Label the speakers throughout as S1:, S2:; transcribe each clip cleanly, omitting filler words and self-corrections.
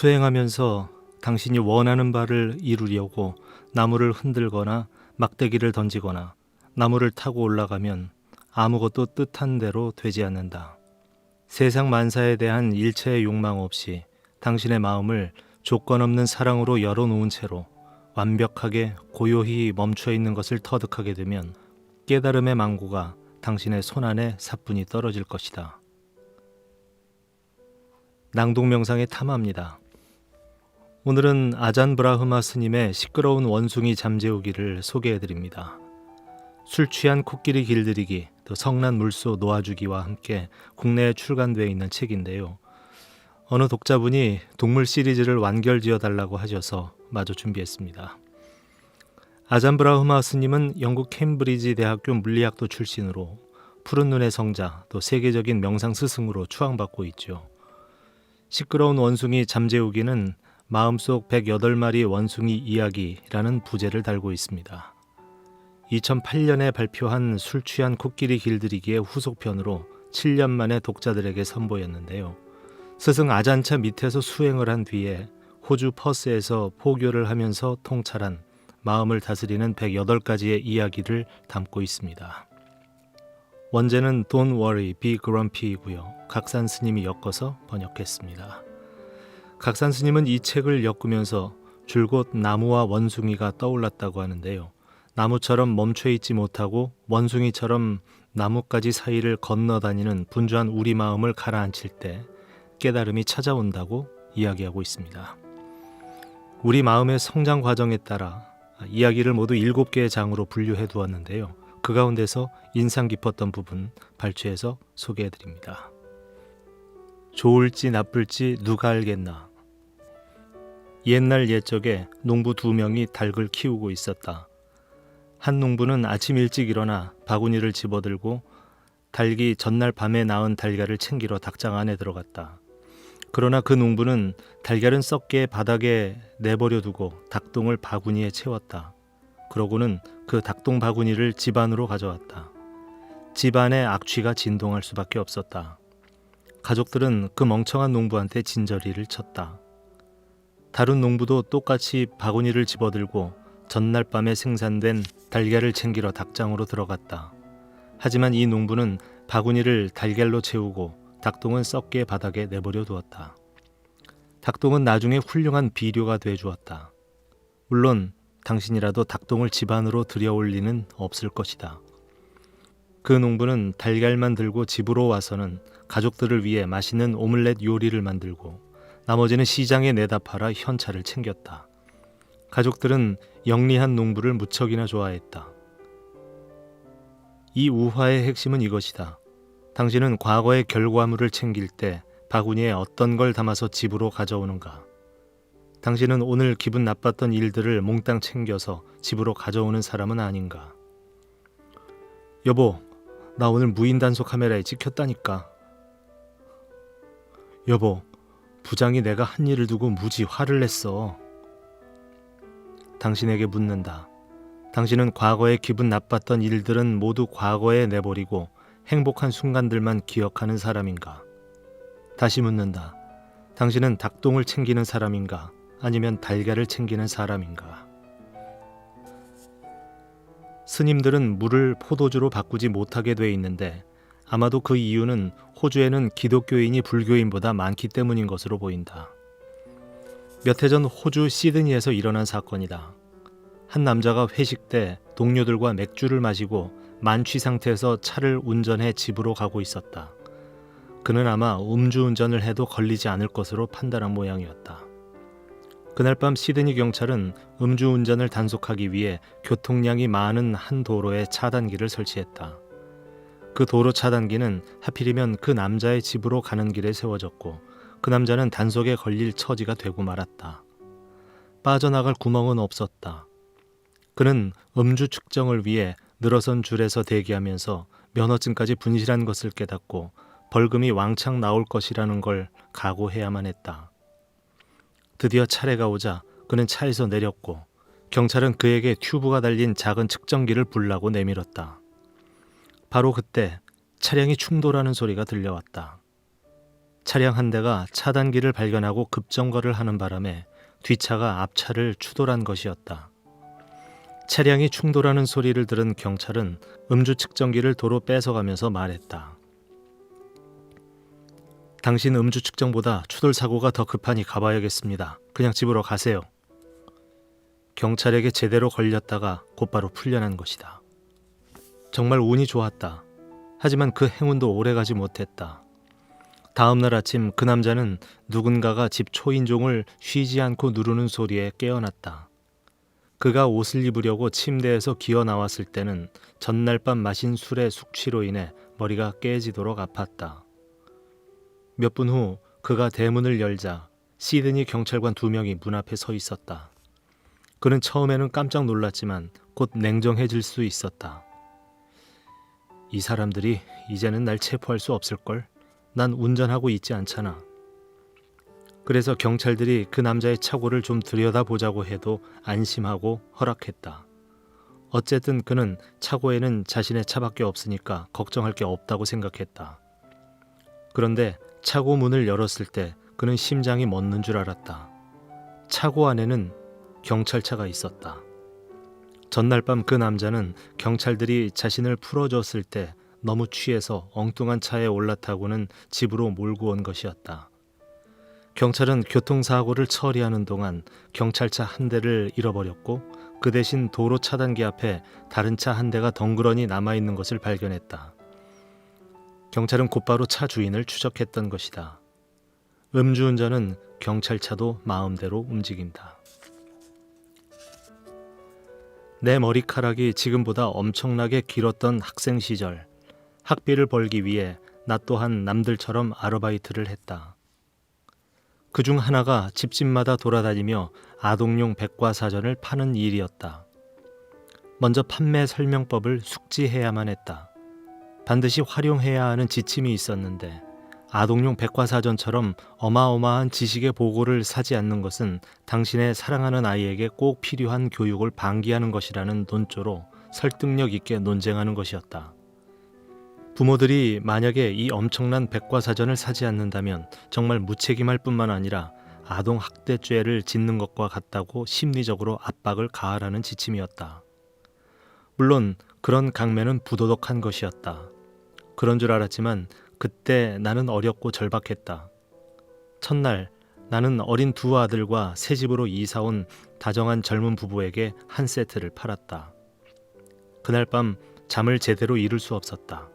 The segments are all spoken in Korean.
S1: 수행하면서 당신이 원하는 바를 이루려고 나무를 흔들거나 막대기를 던지거나 나무를 타고 올라가면 아무것도 뜻한 대로 되지 않는다. 세상 만사에 대한 일체의 욕망 없이 당신의 마음을 조건 없는 사랑으로 열어놓은 채로 완벽하게 고요히 멈춰 있는 것을 터득하게 되면 깨달음의 망고가 당신의 손안에 사뿐히 떨어질 것이다. 낭독 명상의 탐합니다. 오늘은 아잔 브라흐마 스님의 시끄러운 원숭이 잠재우기를 소개해드립니다. 술 취한 코끼리 길들이기, 또 성난 물소 놓아주기와 함께 국내에 출간되어 있는 책인데요. 어느 독자분이 동물 시리즈를 완결지어달라고 하셔서 마저 준비했습니다. 아잔 브라흐마 스님은 영국 캠브리지 대학교 물리학도 출신으로 푸른 눈의 성자, 또 세계적인 명상 스승으로 추앙받고 있죠. 시끄러운 원숭이 잠재우기는 마음속 108마리 원숭이 이야기라는 부제를 달고 있습니다. 2008년에 발표한 술 취한 코끼리 길들이기의 후속편으로 7년 만에 독자들에게 선보였는데요. 스승 아잔차 밑에서 수행을 한 뒤에 호주 퍼스에서 포교를 하면서 통찰한 마음을 다스리는 108가지의 이야기를 담고 있습니다. 원제는 Don't worry, be grumpy이고요. 각산 스님이 엮어서 번역했습니다. 각산 스님은 이 책을 엮으면서 줄곧 나무와 원숭이가 떠올랐다고 하는데요. 나무처럼 멈춰있지 못하고 원숭이처럼 나뭇가지 사이를 건너다니는 분주한 우리 마음을 가라앉힐 때 깨달음이 찾아온다고 이야기하고 있습니다. 우리 마음의 성장 과정에 따라 이야기를 모두 7개의 장으로 분류해 두었는데요. 그 가운데서 인상 깊었던 부분 발췌해서 소개해드립니다. 좋을지 나쁠지 누가 알겠나. 옛날 옛적에 농부 2명이 닭을 키우고 있었다. 한 농부는 아침 일찍 일어나 바구니를 집어들고 닭이 전날 밤에 낳은 달걀을 챙기러 닭장 안에 들어갔다. 그러나 그 농부는 달걀은 썩게 바닥에 내버려 두고 닭똥을 바구니에 채웠다. 그러고는 그 닭똥 바구니를 집 안으로 가져왔다. 집 안에 악취가 진동할 수밖에 없었다. 가족들은 그 멍청한 농부한테 진저리를 쳤다. 다른 농부도 똑같이 바구니를 집어들고 전날 밤에 생산된 달걀을 챙기러 닭장으로 들어갔다. 하지만 이 농부는 바구니를 달걀로 채우고 닭똥은 썩게 바닥에 내버려 두었다. 닭똥은 나중에 훌륭한 비료가 돼 주었다. 물론 당신이라도 닭똥을 집 안으로 들여올 리는 없을 것이다. 그 농부는 달걀만 들고 집으로 와서는 가족들을 위해 맛있는 오믈렛 요리를 만들고 나머지는 시장에 내다 팔아 현찰을 챙겼다. 가족들은 영리한 농부를 무척이나 좋아했다. 이 우화의 핵심은 이것이다. 당신은 과거의 결과물을 챙길 때 바구니에 어떤 걸 담아서 집으로 가져오는가? 당신은 오늘 기분 나빴던 일들을 몽땅 챙겨서 집으로 가져오는 사람은 아닌가? 여보, 나 오늘 무인 단속 카메라에 찍혔다니까. 여보, 부장이 내가 한 일을 두고 무지 화를 냈어. 당신에게 묻는다. 당신은 과거에 기분 나빴던 일들은 모두 과거에 내버리고 행복한 순간들만 기억하는 사람인가? 다시 묻는다. 당신은 닭똥을 챙기는 사람인가? 아니면 달걀을 챙기는 사람인가? 스님들은 물을 포도주로 바꾸지 못하게 돼 있는데 아마도 그 이유는 호주에는 기독교인이 불교인보다 많기 때문인 것으로 보인다. 몇 해 전 호주 시드니에서 일어난 사건이다. 한 남자가 회식 때 동료들과 맥주를 마시고 만취 상태에서 차를 운전해 집으로 가고 있었다. 그는 아마 음주운전을 해도 걸리지 않을 것으로 판단한 모양이었다. 그날 밤 시드니 경찰은 음주운전을 단속하기 위해 교통량이 많은 한 도로에 차단기를 설치했다. 그 도로 차단기는 하필이면 그 남자의 집으로 가는 길에 세워졌고 그 남자는 단속에 걸릴 처지가 되고 말았다. 빠져나갈 구멍은 없었다. 그는 음주 측정을 위해 늘어선 줄에서 대기하면서 면허증까지 분실한 것을 깨닫고 벌금이 왕창 나올 것이라는 걸 각오해야만 했다. 드디어 차례가 오자 그는 차에서 내렸고 경찰은 그에게 튜브가 달린 작은 측정기를 불라고 내밀었다. 바로 그때 차량이 충돌하는 소리가 들려왔다. 차량 한 대가 차단기를 발견하고 급정거를 하는 바람에 뒷차가 앞차를 추돌한 것이었다. 차량이 충돌하는 소리를 들은 경찰은 음주 측정기를 도로 뺏어가면서 말했다. 당신 음주 측정보다 추돌 사고가 더 급하니 가봐야겠습니다. 그냥 집으로 가세요. 경찰에게 제대로 걸렸다가 곧바로 풀려난 것이다. 정말 운이 좋았다. 하지만 그 행운도 오래가지 못했다. 다음 날 아침 그 남자는 누군가가 집 초인종을 쉬지 않고 누르는 소리에 깨어났다. 그가 옷을 입으려고 침대에서 기어 나왔을 때는 전날 밤 마신 술의 숙취로 인해 머리가 깨지도록 아팠다. 몇 분 후 그가 대문을 열자 시드니 경찰관 2명이 문 앞에 서 있었다. 그는 처음에는 깜짝 놀랐지만 곧 냉정해질 수 있었다. 이 사람들이 이제는 날 체포할 수 없을걸? 난 운전하고 있지 않잖아. 그래서 경찰들이 그 남자의 착오를 좀 들여다보자고 해도 안심하고 허락했다. 어쨌든 그는 착오에는 자신의 차밖에 없으니까 걱정할 게 없다고 생각했다. 그런데 차고 문을 열었을 때 그는 심장이 멎는 줄 알았다. 차고 안에는 경찰차가 있었다. 전날 밤 그 남자는 경찰들이 자신을 풀어줬을 때 너무 취해서 엉뚱한 차에 올라타고는 집으로 몰고 온 것이었다. 경찰은 교통사고를 처리하는 동안 경찰차 한 대를 잃어버렸고 그 대신 도로 차단기 앞에 다른 차 한 대가 덩그러니 남아있는 것을 발견했다. 경찰은 곧바로 차 주인을 추적했던 것이다. 음주운전은 경찰차도 마음대로 움직인다. 내 머리카락이 지금보다 엄청나게 길었던 학생 시절, 학비를 벌기 위해 나 또한 남들처럼 아르바이트를 했다. 그중 하나가 집집마다 돌아다니며 아동용 백과사전을 파는 일이었다. 먼저 판매 설명법을 숙지해야만 했다. 반드시 활용해야 하는 지침이 있었는데 아동용 백과사전처럼 어마어마한 지식의 보고를 사지 않는 것은 당신의 사랑하는 아이에게 꼭 필요한 교육을 방기하는 것이라는 논조로 설득력 있게 논쟁하는 것이었다. 부모들이 만약에 이 엄청난 백과사전을 사지 않는다면 정말 무책임할 뿐만 아니라 아동학대죄를 짓는 것과 같다고 심리적으로 압박을 가하라는 지침이었다. 물론 그런 강매는 부도덕한 것이었다. 그런 줄 알았지만 그때 나는 어렸고 절박했다. 첫날 나는 어린 2 아들과 새 집으로 이사온 다정한 젊은 부부에게 한 세트를 팔았다. 그날 밤 잠을 제대로 이룰 수 없었다.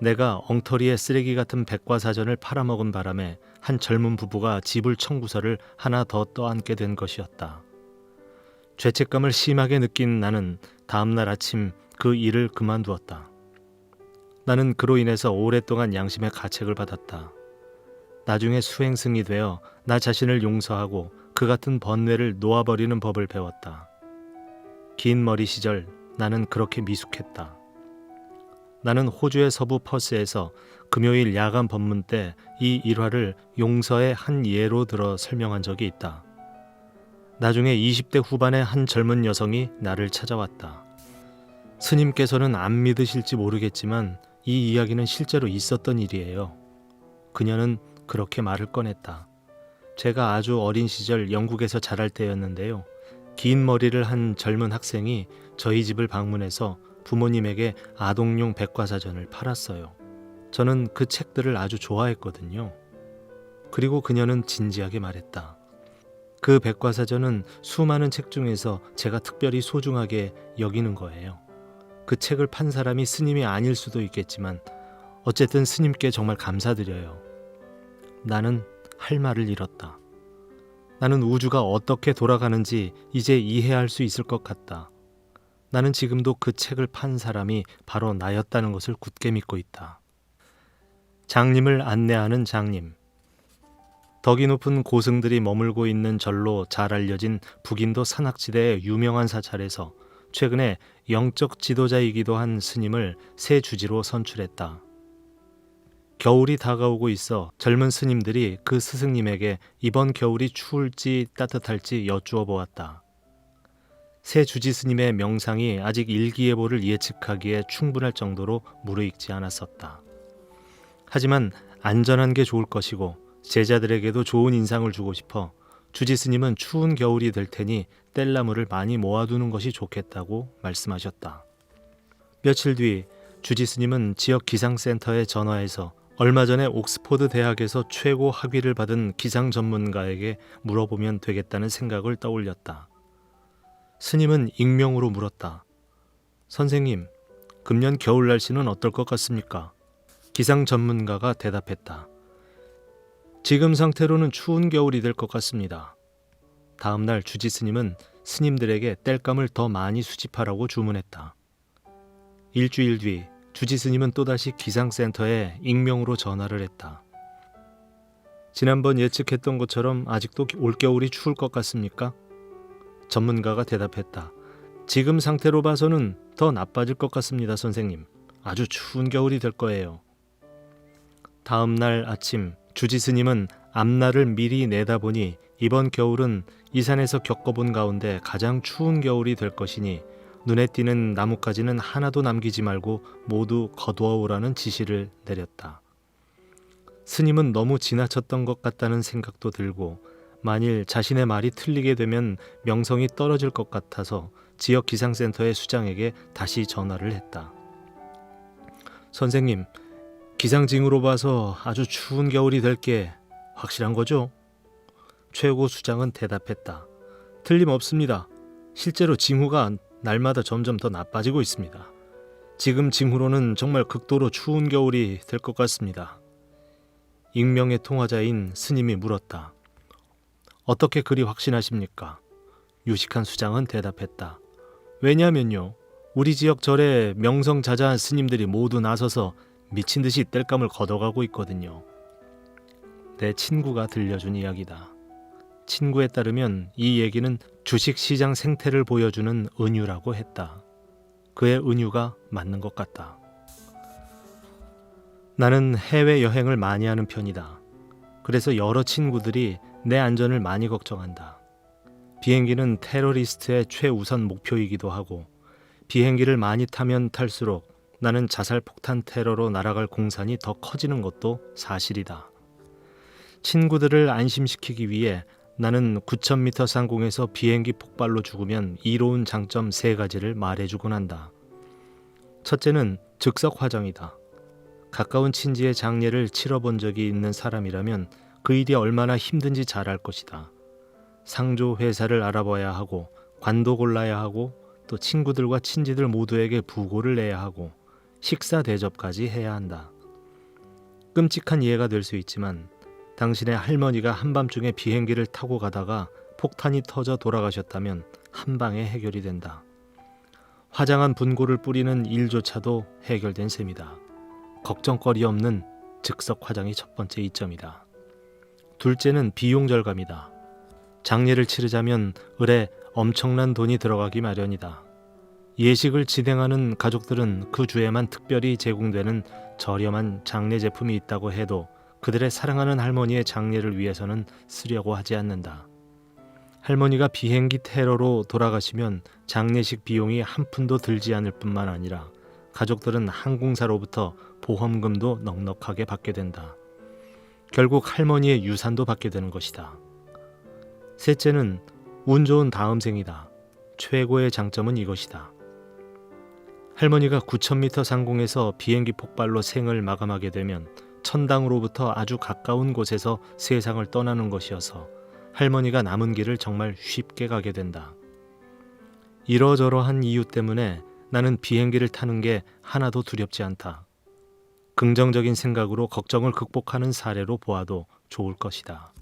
S1: 내가 엉터리에 쓰레기 같은 백과사전을 팔아먹은 바람에 한 젊은 부부가 지불 청구서를 하나 더 떠안게 된 것이었다. 죄책감을 심하게 느낀 나는 다음날 아침 그 일을 그만두었다. 나는 그로 인해서 오랫동안 양심의 가책을 받았다. 나중에 수행승이 되어 나 자신을 용서하고 그 같은 번뇌를 놓아버리는 법을 배웠다. 긴 머리 시절 나는 그렇게 미숙했다. 나는 호주의 서부 퍼스에서 금요일 야간 법문 때 이 일화를 용서의 한 예로 들어 설명한 적이 있다. 나중에 20대 후반의 한 젊은 여성이 나를 찾아왔다. 스님께서는 안 믿으실지 모르겠지만 이 이야기는 실제로 있었던 일이에요. 그녀는 그렇게 말을 꺼냈다. 제가 아주 어린 시절 영국에서 자랄 때였는데요. 긴 머리를 한 젊은 학생이 저희 집을 방문해서 부모님에게 아동용 백과사전을 팔았어요. 저는 그 책들을 아주 좋아했거든요. 그리고 그녀는 진지하게 말했다. 그 백과사전은 수많은 책 중에서 제가 특별히 소중하게 여기는 거예요. 그 책을 판 사람이 스님이 아닐 수도 있겠지만 어쨌든 스님께 정말 감사드려요. 나는 할 말을 잃었다. 나는 우주가 어떻게 돌아가는지 이제 이해할 수 있을 것 같다. 나는 지금도 그 책을 판 사람이 바로 나였다는 것을 굳게 믿고 있다. 장님을 안내하는 장님. 덕이 높은 고승들이 머물고 있는 절로 잘 알려진 북인도 산악지대의 유명한 사찰에서 최근에 영적 지도자이기도 한 스님을 새 주지로 선출했다. 겨울이 다가오고 있어 젊은 스님들이 그 스승님에게 이번 겨울이 추울지 따뜻할지 여쭈어 보았다. 새 주지 스님의 명상이 아직 일기예보를 예측하기에 충분할 정도로 무르익지 않았었다. 하지만 안전한 게 좋을 것이고 제자들에게도 좋은 인상을 주고 싶어 주지 스님은 추운 겨울이 될 테니 뗄나무를 많이 모아두는 것이 좋겠다고 말씀하셨다. 며칠 뒤 주지 스님은 지역 기상센터에 전화해서 얼마 전에 옥스포드 대학에서 최고 학위를 받은 기상 전문가에게 물어보면 되겠다는 생각을 떠올렸다. 스님은 익명으로 물었다. 선생님, 금년 겨울 날씨는 어떨 것 같습니까? 기상 전문가가 대답했다. 지금 상태로는 추운 겨울이 될 것 같습니다. 다음 날 주지 스님은 스님들에게 땔감을 더 많이 수집하라고 주문했다. 일주일 뒤 주지 스님은 또다시 기상센터에 익명으로 전화를 했다. 지난번 예측했던 것처럼 아직도 올겨울이 추울 것 같습니까? 전문가가 대답했다. 지금 상태로 봐서는 더 나빠질 것 같습니다, 선생님. 아주 추운 겨울이 될 거예요. 다음 날 아침 주지 스님은 앞날을 미리 내다보니 이번 겨울은 이 산에서 겪어본 가운데 가장 추운 겨울이 될 것이니 눈에 띄는 나뭇가지는 하나도 남기지 말고 모두 거두어오라는 지시를 내렸다. 스님은 너무 지나쳤던 것 같다는 생각도 들고 만일 자신의 말이 틀리게 되면 명성이 떨어질 것 같아서 지역 기상센터의 수장에게 다시 전화를 했다. 선생님, 기상징후로 봐서 아주 추운 겨울이 될 게 확실한 거죠? 최고 수장은 대답했다. 틀림없습니다. 실제로 징후가 날마다 점점 더 나빠지고 있습니다. 지금 징후로는 정말 극도로 추운 겨울이 될 것 같습니다. 익명의 통화자인 스님이 물었다. 어떻게 그리 확신하십니까? 유식한 수장은 대답했다. 왜냐면요. 우리 지역 절에 명성자자한 스님들이 모두 나서서 미친 듯이 땔감을 걷어가고 있거든요. 내 친구가 들려준 이야기다. 친구에 따르면 이 얘기는 주식시장 생태를 보여주는 은유라고 했다. 그의 은유가 맞는 것 같다. 나는 해외여행을 많이 하는 편이다. 그래서 여러 친구들이 내 안전을 많이 걱정한다. 비행기는 테러리스트의 최우선 목표이기도 하고 비행기를 많이 타면 탈수록 나는 자살 폭탄 테러로 날아갈 공산이 더 커지는 것도 사실이다. 친구들을 안심시키기 위해 나는 9,000m 상공에서 비행기 폭발로 죽으면 이로운 장점 3가지를 말해주곤 한다. 첫째는 즉석 화정이다. 가까운 친지의 장례를 치러본 적이 있는 사람이라면 그 일이 얼마나 힘든지 잘 알 것이다. 상조 회사를 알아봐야 하고 관도 골라야 하고 또 친구들과 친지들 모두에게 부고를 내야 하고 식사 대접까지 해야 한다. 끔찍한 예가 될 수 있지만 당신의 할머니가 한밤중에 비행기를 타고 가다가 폭탄이 터져 돌아가셨다면 한 방에 해결이 된다. 화장한 분고를 뿌리는 일조차도 해결된 셈이다. 걱정거리 없는 즉석 화장이 첫 번째 이점이다. 둘째는 비용 절감이다. 장례를 치르자면 을에 엄청난 돈이 들어가기 마련이다. 예식을 진행하는 가족들은 그 주에만 특별히 제공되는 저렴한 장례 제품이 있다고 해도 그들의 사랑하는 할머니의 장례를 위해서는 쓰려고 하지 않는다. 할머니가 비행기 테러로 돌아가시면 장례식 비용이 한 푼도 들지 않을 뿐만 아니라 가족들은 항공사로부터 보험금도 넉넉하게 받게 된다. 결국 할머니의 유산도 받게 되는 것이다. 셋째는 운 좋은 다음 생이다. 최고의 장점은 이것이다. 할머니가 9,000m 상공에서 비행기 폭발로 생을 마감하게 되면 천당으로부터 아주 가까운 곳에서 세상을 떠나는 것이어서 할머니가 남은 길을 정말 쉽게 가게 된다. 이러저러한 이유 때문에 나는 비행기를 타는 게 하나도 두렵지 않다. 긍정적인 생각으로 걱정을 극복하는 사례로 보아도 좋을 것이다.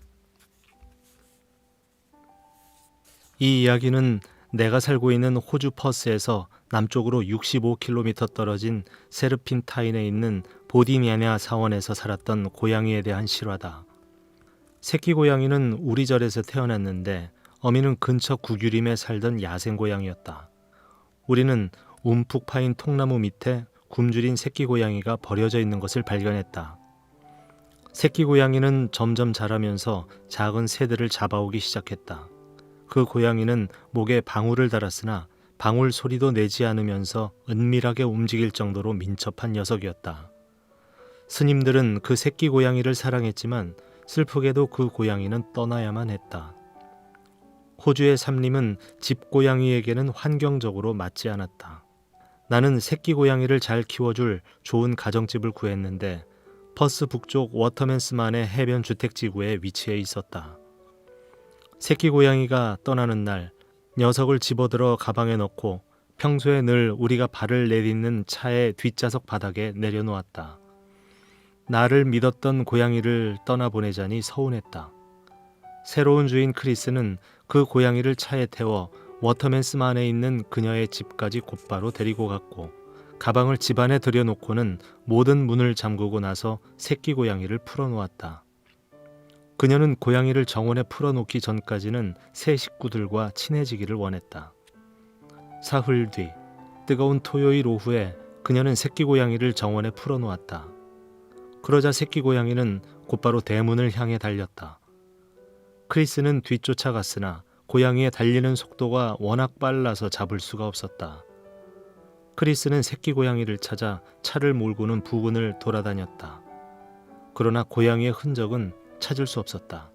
S1: 이 이야기는 내가 살고 있는 호주 퍼스에서 남쪽으로 65km 떨어진 세르핀타인에 있는 보디냐냐 사원에서 살았던 고양이에 대한 실화다. 새끼 고양이는 우리 절에서 태어났는데 어미는 근처 구규림에 살던 야생 고양이였다. 우리는 움푹 파인 통나무 밑에 굶주린 새끼 고양이가 버려져 있는 것을 발견했다. 새끼 고양이는 점점 자라면서 작은 새들을 잡아오기 시작했다. 그 고양이는 목에 방울을 달았으나 방울 소리도 내지 않으면서 은밀하게 움직일 정도로 민첩한 녀석이었다. 스님들은 그 새끼 고양이를 사랑했지만 슬프게도 그 고양이는 떠나야만 했다. 호주의 삼림은 집 고양이에게는 환경적으로 맞지 않았다. 나는 새끼 고양이를 잘 키워줄 좋은 가정집을 구했는데 퍼스 북쪽 워터맨스만의 해변 주택지구에 위치해 있었다. 새끼 고양이가 떠나는 날 녀석을 집어들어 가방에 넣고 평소에 늘 우리가 발을 내딛는 차의 뒷좌석 바닥에 내려놓았다. 나를 믿었던 고양이를 떠나보내자니 서운했다. 새로운 주인 크리스는 그 고양이를 차에 태워 워터맨스만에 있는 그녀의 집까지 곧바로 데리고 갔고 가방을 집 안에 들여놓고는 모든 문을 잠그고 나서 새끼 고양이를 풀어놓았다. 그녀는 고양이를 정원에 풀어놓기 전까지는 새 식구들과 친해지기를 원했다. 사흘 뒤 뜨거운 토요일 오후에 그녀는 새끼 고양이를 정원에 풀어놓았다. 그러자 새끼 고양이는 곧바로 대문을 향해 달렸다. 크리스는 뒤쫓아갔으나 고양이의 달리는 속도가 워낙 빨라서 잡을 수가 없었다. 크리스는 새끼 고양이를 찾아 차를 몰고는 부근을 돌아다녔다. 그러나 고양이의 흔적은 찾을 수 없었다.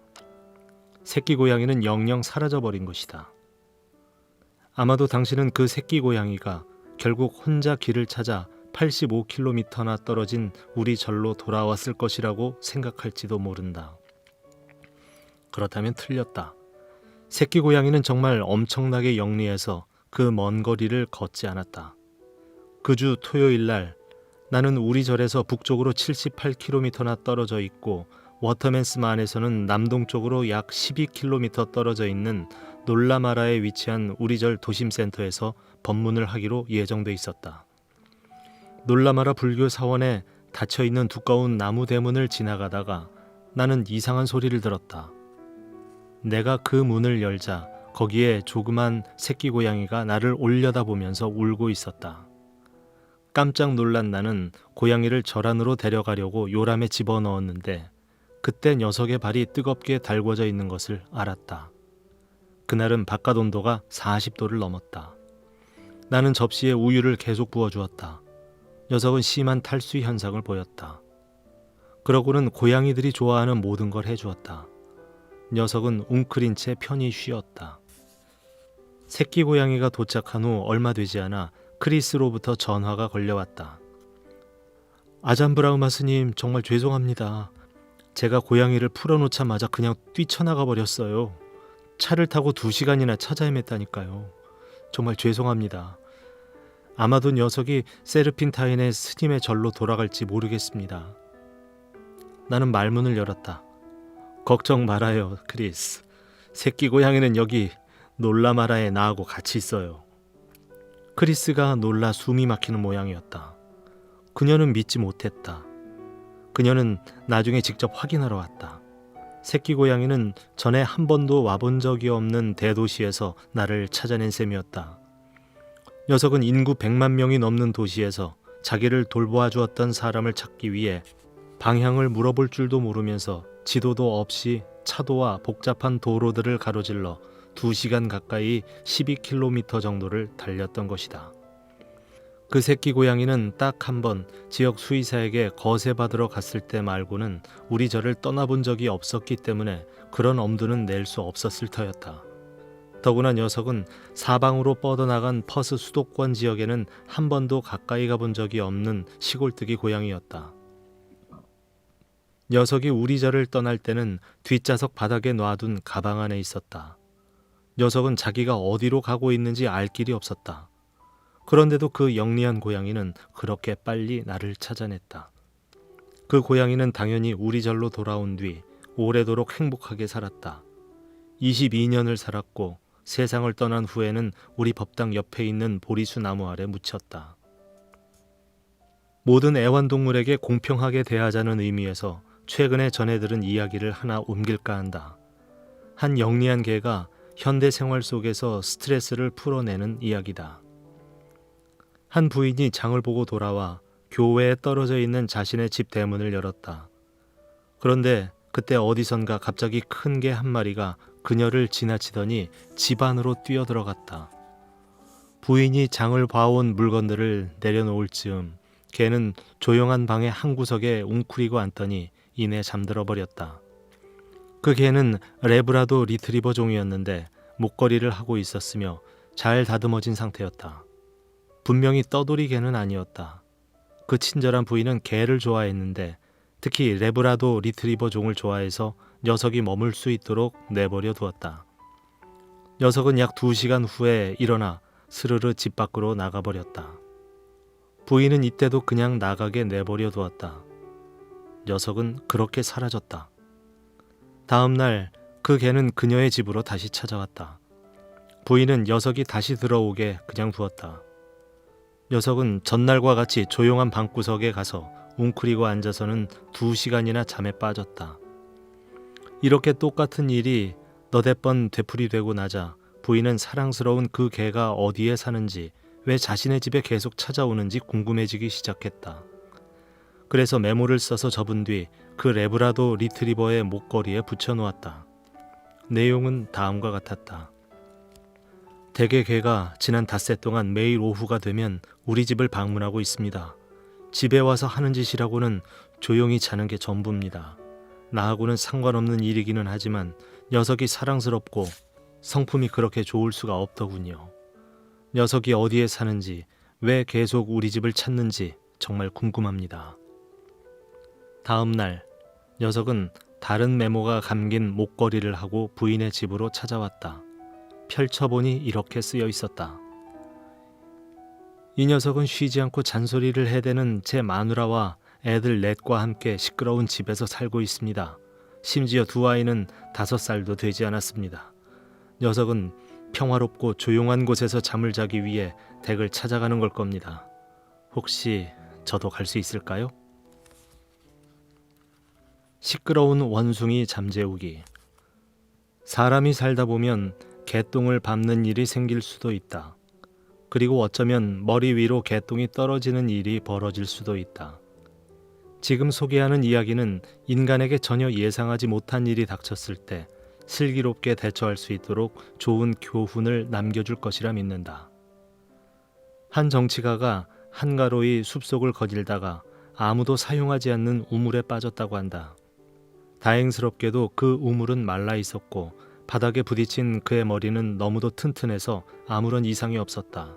S1: 새끼 고양이는 영영 사라져버린 것이다. 아마도 당신은 그 새끼 고양이가 결국 혼자 길을 찾아 85km나 떨어진 우리 절로 돌아왔을 것이라고 생각할지도 모른다. 그렇다면 틀렸다. 새끼 고양이는 정말 엄청나게 영리해서 그 먼 거리를 걷지 않았다. 그 주 토요일 날 나는 우리 절에서 북쪽으로 78km나 떨어져 있고 워터맨스만에서는 남동쪽으로 약 12km 떨어져 있는 놀라마라에 위치한 우리 절 도심센터에서 법문을 하기로 예정돼 있었다. 놀라마라 불교 사원에 닫혀있는 두꺼운 나무 대문을 지나가다가 나는 이상한 소리를 들었다. 내가 그 문을 열자 거기에 조그만 새끼 고양이가 나를 올려다보면서 울고 있었다. 깜짝 놀란 나는 고양이를 절 안으로 데려가려고 요람에 집어넣었는데 그때 녀석의 발이 뜨겁게 달궈져 있는 것을 알았다. 그날은 바깥 온도가 40도를 넘었다. 나는 접시에 우유를 계속 부어주었다. 녀석은 심한 탈수 현상을 보였다. 그러고는 고양이들이 좋아하는 모든 걸 해주었다. 녀석은 웅크린 채 편히 쉬었다. 새끼 고양이가 도착한 후 얼마 되지 않아 크리스로부터 전화가 걸려왔다. 아잔브라흐마 스님, 정말 죄송합니다. 제가 고양이를 풀어놓자마자 그냥 뛰쳐나가 버렸어요. 차를 타고 2시간이나 찾아 헤맸다니까요. 정말 죄송합니다. 아마도 녀석이 세르핀타인의 스님의 절로 돌아갈지 모르겠습니다. 나는 말문을 열었다. 걱정 말아요, 크리스. 새끼 고양이는 여기 놀라마라에 나하고 같이 있어요. 크리스가 놀라 숨이 막히는 모양이었다. 그녀는 믿지 못했다. 그녀는 나중에 직접 확인하러 왔다. 새끼 고양이는 전에 한 번도 와본 적이 없는 대도시에서 나를 찾아낸 셈이었다. 녀석은 인구 100만 명이 넘는 도시에서 자기를 돌보아 주었던 사람을 찾기 위해 방향을 물어볼 줄도 모르면서 지도도 없이 차도와 복잡한 도로들을 가로질러 2시간 가까이 12km 정도를 달렸던 것이다. 그 새끼 고양이는 딱 한 번 지역 수의사에게 거세받으러 갔을 때 말고는 우리 절을 떠나본 적이 없었기 때문에 그런 엄두는 낼 수 없었을 터였다. 더구나 녀석은 사방으로 뻗어나간 퍼스 수도권 지역에는 한 번도 가까이 가본 적이 없는 시골뜨기 고양이였다. 녀석이 우리 절을 떠날 때는 뒷좌석 바닥에 놔둔 가방 안에 있었다. 녀석은 자기가 어디로 가고 있는지 알 길이 없었다. 그런데도 그 영리한 고양이는 그렇게 빨리 나를 찾아냈다. 그 고양이는 당연히 우리 절로 돌아온 뒤 오래도록 행복하게 살았다. 22년을 살았고 세상을 떠난 후에는 우리 법당 옆에 있는 보리수 나무 아래 묻혔다. 모든 애완동물에게 공평하게 대하자는 의미에서 최근에 전해들은 이야기를 하나 옮길까 한다. 한 영리한 개가 현대 생활 속에서 스트레스를 풀어내는 이야기다. 한 부인이 장을 보고 돌아와 교외에 떨어져 있는 자신의 집 대문을 열었다. 그런데 그때 어디선가 갑자기 큰 개 한 마리가 그녀를 지나치더니 집 안으로 뛰어들어갔다. 부인이 장을 봐온 물건들을 내려놓을 즈음 개는 조용한 방의 한 구석에 웅크리고 앉더니 이내 잠들어 버렸다. 그 개는 레브라도 리트리버 종이었는데 목걸이를 하고 있었으며 잘 다듬어진 상태였다. 분명히 떠돌이 개는 아니었다. 그 친절한 부인은 개를 좋아했는데 특히 레브라도 리트리버 종을 좋아해서 녀석이 머물 수 있도록 내버려 두었다. 녀석은 약 2시간 후에 일어나 스르르 집 밖으로 나가버렸다. 부인은 이때도 그냥 나가게 내버려 두었다. 녀석은 그렇게 사라졌다. 다음 날 그 개는 그녀의 집으로 다시 찾아왔다. 부인은 녀석이 다시 들어오게 그냥 두었다. 녀석은 전날과 같이 조용한 방구석에 가서 웅크리고 앉아서는 2시간이나 잠에 빠졌다. 이렇게 똑같은 일이 너댓 번 되풀이되고 나자 부인은 사랑스러운 그 개가 어디에 사는지, 왜 자신의 집에 계속 찾아오는지 궁금해지기 시작했다. 그래서 메모를 써서 접은 뒤 그 레브라도 리트리버의 목걸이에 붙여놓았다. 내용은 다음과 같았다. 대개 개가 지난 닷새 동안 매일 오후가 되면 우리 집을 방문하고 있습니다. 집에 와서 하는 짓이라고는 조용히 자는 게 전부입니다. 나하고는 상관없는 일이기는 하지만 녀석이 사랑스럽고 성품이 그렇게 좋을 수가 없더군요. 녀석이 어디에 사는지, 왜 계속 우리 집을 찾는지 정말 궁금합니다. 다음 날 녀석은 다른 메모가 감긴 목걸이를 하고 부인의 집으로 찾아왔다. 펼쳐보니 이렇게 쓰여 있었다. 이 녀석은 쉬지 않고 잔소리를 해대는 제 마누라와 애들 넷과 함께 시끄러운 집에서 살고 있습니다. 심지어 두 아이는 5살도 되지 않았습니다. 녀석은 평화롭고 조용한 곳에서 잠을 자기 위해 댁을 찾아가는 걸 겁니다. 혹시 저도 갈 수 있을까요? 시끄러운 원숭이 잠재우기. 사람이 살다 보면 개똥을 밟는 일이 생길 수도 있다. 그리고 어쩌면 머리 위로 개똥이 떨어지는 일이 벌어질 수도 있다. 지금 소개하는 이야기는 인간에게 전혀 예상하지 못한 일이 닥쳤을 때 슬기롭게 대처할 수 있도록 좋은 교훈을 남겨줄 것이라 믿는다. 한 정치가가 한가로이 숲속을 거닐다가 아무도 사용하지 않는 우물에 빠졌다고 한다. 다행스럽게도 그 우물은 말라 있었고 바닥에 부딪힌 그의 머리는 너무도 튼튼해서 아무런 이상이 없었다.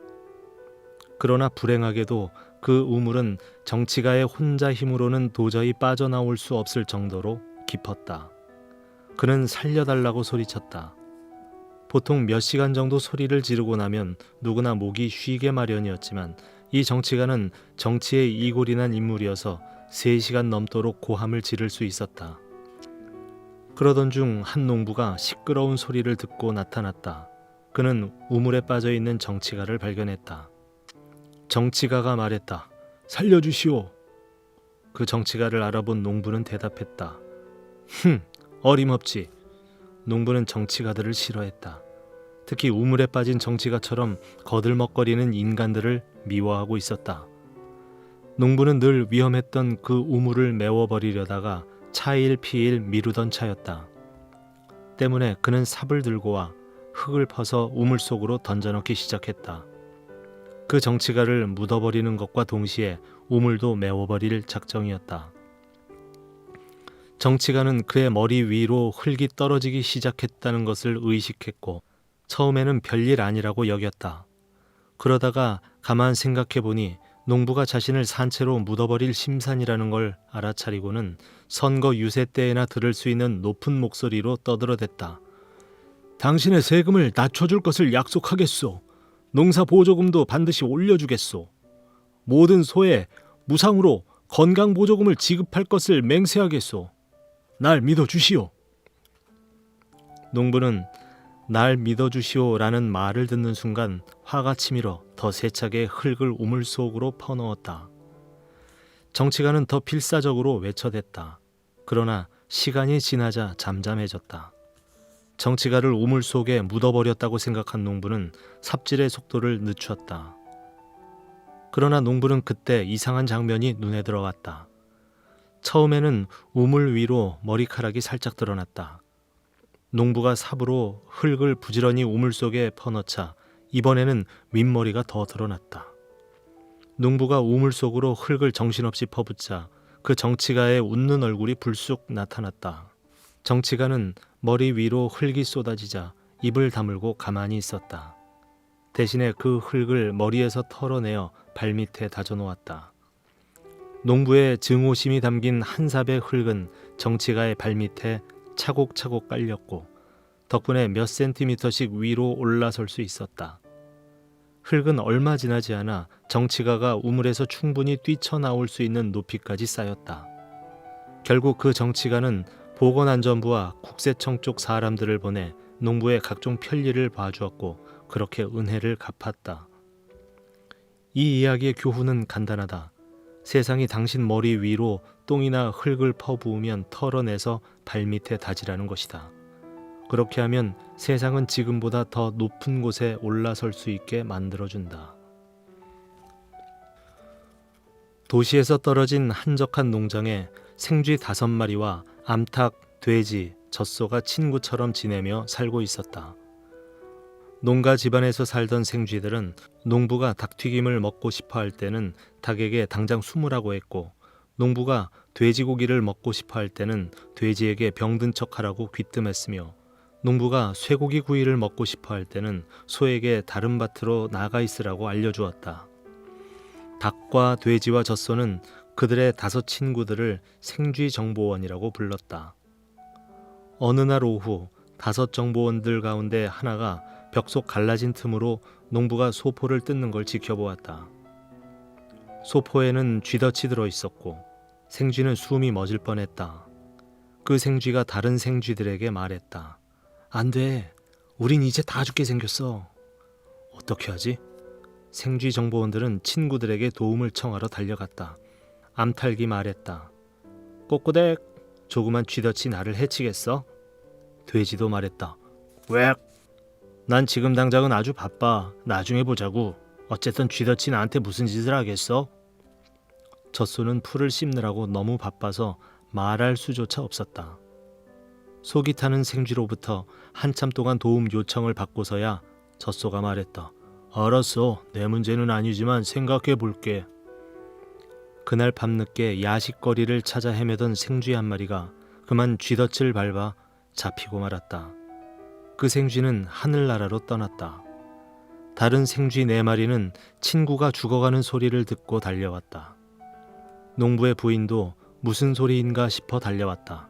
S1: 그러나 불행하게도 그 우물은 정치가의 혼자 힘으로는 도저히 빠져나올 수 없을 정도로 깊었다. 그는 살려달라고 소리쳤다. 보통 몇 시간 정도 소리를 지르고 나면 누구나 목이 쉬게 마련이었지만 이 정치가는 정치에 이골이 난 인물이어서 3시간 넘도록 고함을 지를 수 있었다. 그러던 중 한 농부가 시끄러운 소리를 듣고 나타났다. 그는 우물에 빠져 있는 정치가를 발견했다. 정치가가 말했다. 살려주시오. 그 정치가를 알아본 농부는 대답했다. 어림없지. 농부는 정치가들을 싫어했다. 특히 우물에 빠진 정치가처럼 거들먹거리는 인간들을 미워하고 있었다. 농부는 늘 위험했던 그 우물을 메워버리려다가 차일피일 미루던 차였다. 때문에 그는 삽을 들고 와 흙을 퍼서 우물 속으로 던져넣기 시작했다. 그 정치가를 묻어버리는 것과 동시에 우물도 메워버릴 작정이었다. 정치가는 그의 머리 위로 흙이 떨어지기 시작했다는 것을 의식했고 처음에는 별일 아니라고 여겼다. 그러다가 가만 생각해보니 농부가 자신을 산채로 묻어버릴 심산이라는 걸 알아차리고는 선거 유세 때에나 들을 수 있는 높은 목소리로 떠들어댔다. 당신의 세금을 낮춰줄 것을 약속하겠소. 농사 보조금도 반드시 올려주겠소. 모든 소에 무상으로 건강보조금을 지급할 것을 맹세하겠소. 날 믿어주시오. 농부는 날 믿어주시오라는 말을 듣는 순간 화가 치밀어 더 세차게 흙을 우물 속으로 퍼넣었다. 정치가는 더 필사적으로 외쳐댔다. 그러나 시간이 지나자 잠잠해졌다. 정치가를 우물 속에 묻어버렸다고 생각한 농부는 삽질의 속도를 늦췄다. 그러나 농부는 그때 이상한 장면이 눈에 들어왔다. 처음에는 우물 위로 머리카락이 살짝 드러났다. 농부가 삽으로 흙을 부지런히 우물 속에 퍼넣자 이번에는 윗머리가 더 드러났다. 농부가 우물 속으로 흙을 정신없이 퍼붓자 그 정치가의 웃는 얼굴이 불쑥 나타났다. 정치가는 머리 위로 흙이 쏟아지자 입을 다물고 가만히 있었다. 대신에 그 흙을 머리에서 털어내어 발밑에 다져놓았다. 농부의 증오심이 담긴 한 삽의 흙은 정치가의 발밑에 차곡차곡 깔렸고 덕분에 몇 센티미터씩 위로 올라설 수 있었다. 흙은 얼마 지나지 않아 정치가가 우물에서 충분히 뛰쳐나올 수 있는 높이까지 쌓였다. 결국 그 정치가는 보건안전부와 국세청 쪽 사람들을 보내 농부의 각종 편리를 봐주었고 그렇게 은혜를 갚았다. 이 이야기의 교훈은 간단하다. 세상이 당신 머리 위로 똥이나 흙을 퍼부으면 털어내서 발밑에 다지라는 것이다. 그렇게 하면 세상은 지금보다 더 높은 곳에 올라설 수 있게 만들어준다. 도시에서 떨어진 한적한 농장에 생쥐 5마리와 암탉, 돼지, 젖소가 친구처럼 지내며 살고 있었다. 농가 집안에서 살던 생쥐들은 농부가 닭튀김을 먹고 싶어 할 때는 닭에게 당장 숨으라고 했고, 농부가 돼지고기를 먹고 싶어 할 때는 돼지에게 병든 척하라고 귀뜸했으며, 농부가 쇠고기 구이를 먹고 싶어 할 때는 소에게 다른 밭으로 나가 있으라고 알려주었다. 닭과 돼지와 젖소는 그들의 5 친구들을 생쥐정보원이라고 불렀다. 어느 날 오후 5 정보원들 가운데 하나가 벽 속 갈라진 틈으로 농부가 소포를 뜯는 걸 지켜보았다. 소포에는 쥐덫이 들어있었고 생쥐는 숨이 멎을 뻔했다. 그 생쥐가 다른 생쥐들에게 말했다. 안 돼. 우린 이제 다 죽게 생겼어. 어떻게 하지? 생쥐 정보원들은 친구들에게 도움을 청하러 달려갔다. 암탉이 말했다. 꼬꼬댁, 조그만 쥐덫이 나를 해치겠어? 돼지도 말했다. 왜? 난 지금 당장은 아주 바빠. 나중에 보자고. 어쨌든 쥐덫이 나한테 무슨 짓을 하겠어? 젖소는 풀을 씹느라고 너무 바빠서 말할 수조차 없었다. 속이 타는 생쥐로부터 한참 동안 도움 요청을 받고서야 젖소가 말했다. 알았어. 내 문제는 아니지만 생각해 볼게. 그날 밤늦게 야식거리를 찾아 헤매던 생쥐 한 마리가 그만 쥐덫을 밟아 잡히고 말았다. 그 생쥐는 하늘나라로 떠났다. 다른 생쥐 4마리는 친구가 죽어가는 소리를 듣고 달려왔다. 농부의 부인도 무슨 소리인가 싶어 달려왔다.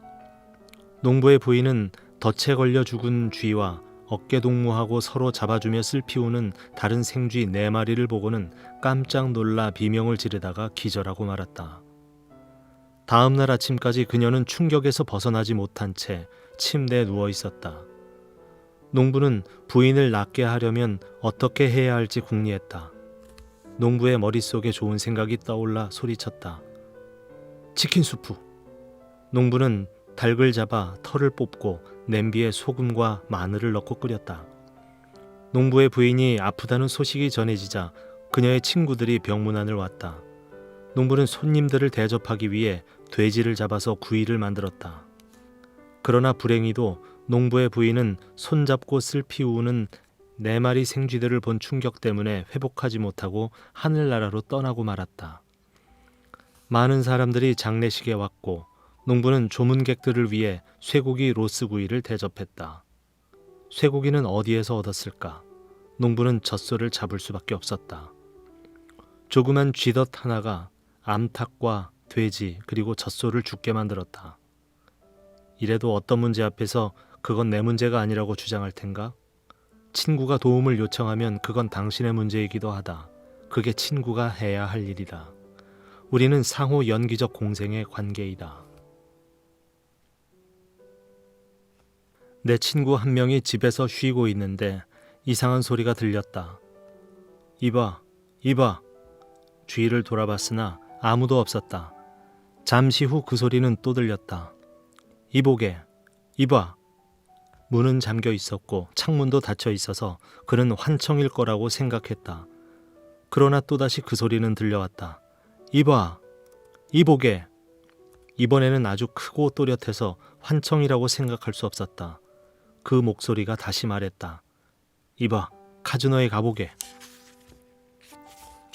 S1: 농부의 부인은 덫에 걸려 죽은 쥐와 어깨동무하고 서로 잡아주며 슬피우는 다른 생쥐 4마리를 보고는 깜짝 놀라 비명을 지르다가 기절하고 말았다. 다음 날 아침까지 그녀는 충격에서 벗어나지 못한 채 침대에 누워 있었다. 농부는 부인을 낫게 하려면 어떻게 해야 할지 궁리했다. 농부의 머릿속에 좋은 생각이 떠올라 소리쳤다. 치킨 수프. 농부는 닭을 잡아 털을 뽑고 냄비에 소금과 마늘을 넣고 끓였다. 농부의 부인이 아프다는 소식이 전해지자 그녀의 친구들이 병문안을 왔다. 농부는 손님들을 대접하기 위해 돼지를 잡아서 구이를 만들었다. 그러나 불행히도 농부의 부인은 손잡고 슬피 우는 4마리 생쥐들을 본 충격 때문에 회복하지 못하고 하늘나라로 떠나고 말았다. 많은 사람들이 장례식에 왔고 농부는 조문객들을 위해 쇠고기 로스구이를 대접했다. 쇠고기는 어디에서 얻었을까? 농부는 젖소를 잡을 수밖에 없었다. 조그만 쥐덫 하나가 암탉과 돼지 그리고 젖소를 죽게 만들었다. 이래도 어떤 문제 앞에서 그건 내 문제가 아니라고 주장할 텐가? 친구가 도움을 요청하면 그건 당신의 문제이기도 하다. 그게 친구가 해야 할 일이다. 우리는 상호 연기적 공생의 관계이다. 내 친구 한 명이 집에서 쉬고 있는데 이상한 소리가 들렸다. 이봐, 이봐. 주위를 돌아봤으나 아무도 없었다. 잠시 후 그 소리는 또 들렸다. 이보게, 이봐. 문은 잠겨 있었고 창문도 닫혀 있어서 그는 환청일 거라고 생각했다. 그러나 또다시 그 소리는 들려왔다. 이봐, 이보게. 이번에는 아주 크고 또렷해서 환청이라고 생각할 수 없었다. 그 목소리가 다시 말했다. 이봐, 카지노에 가보게.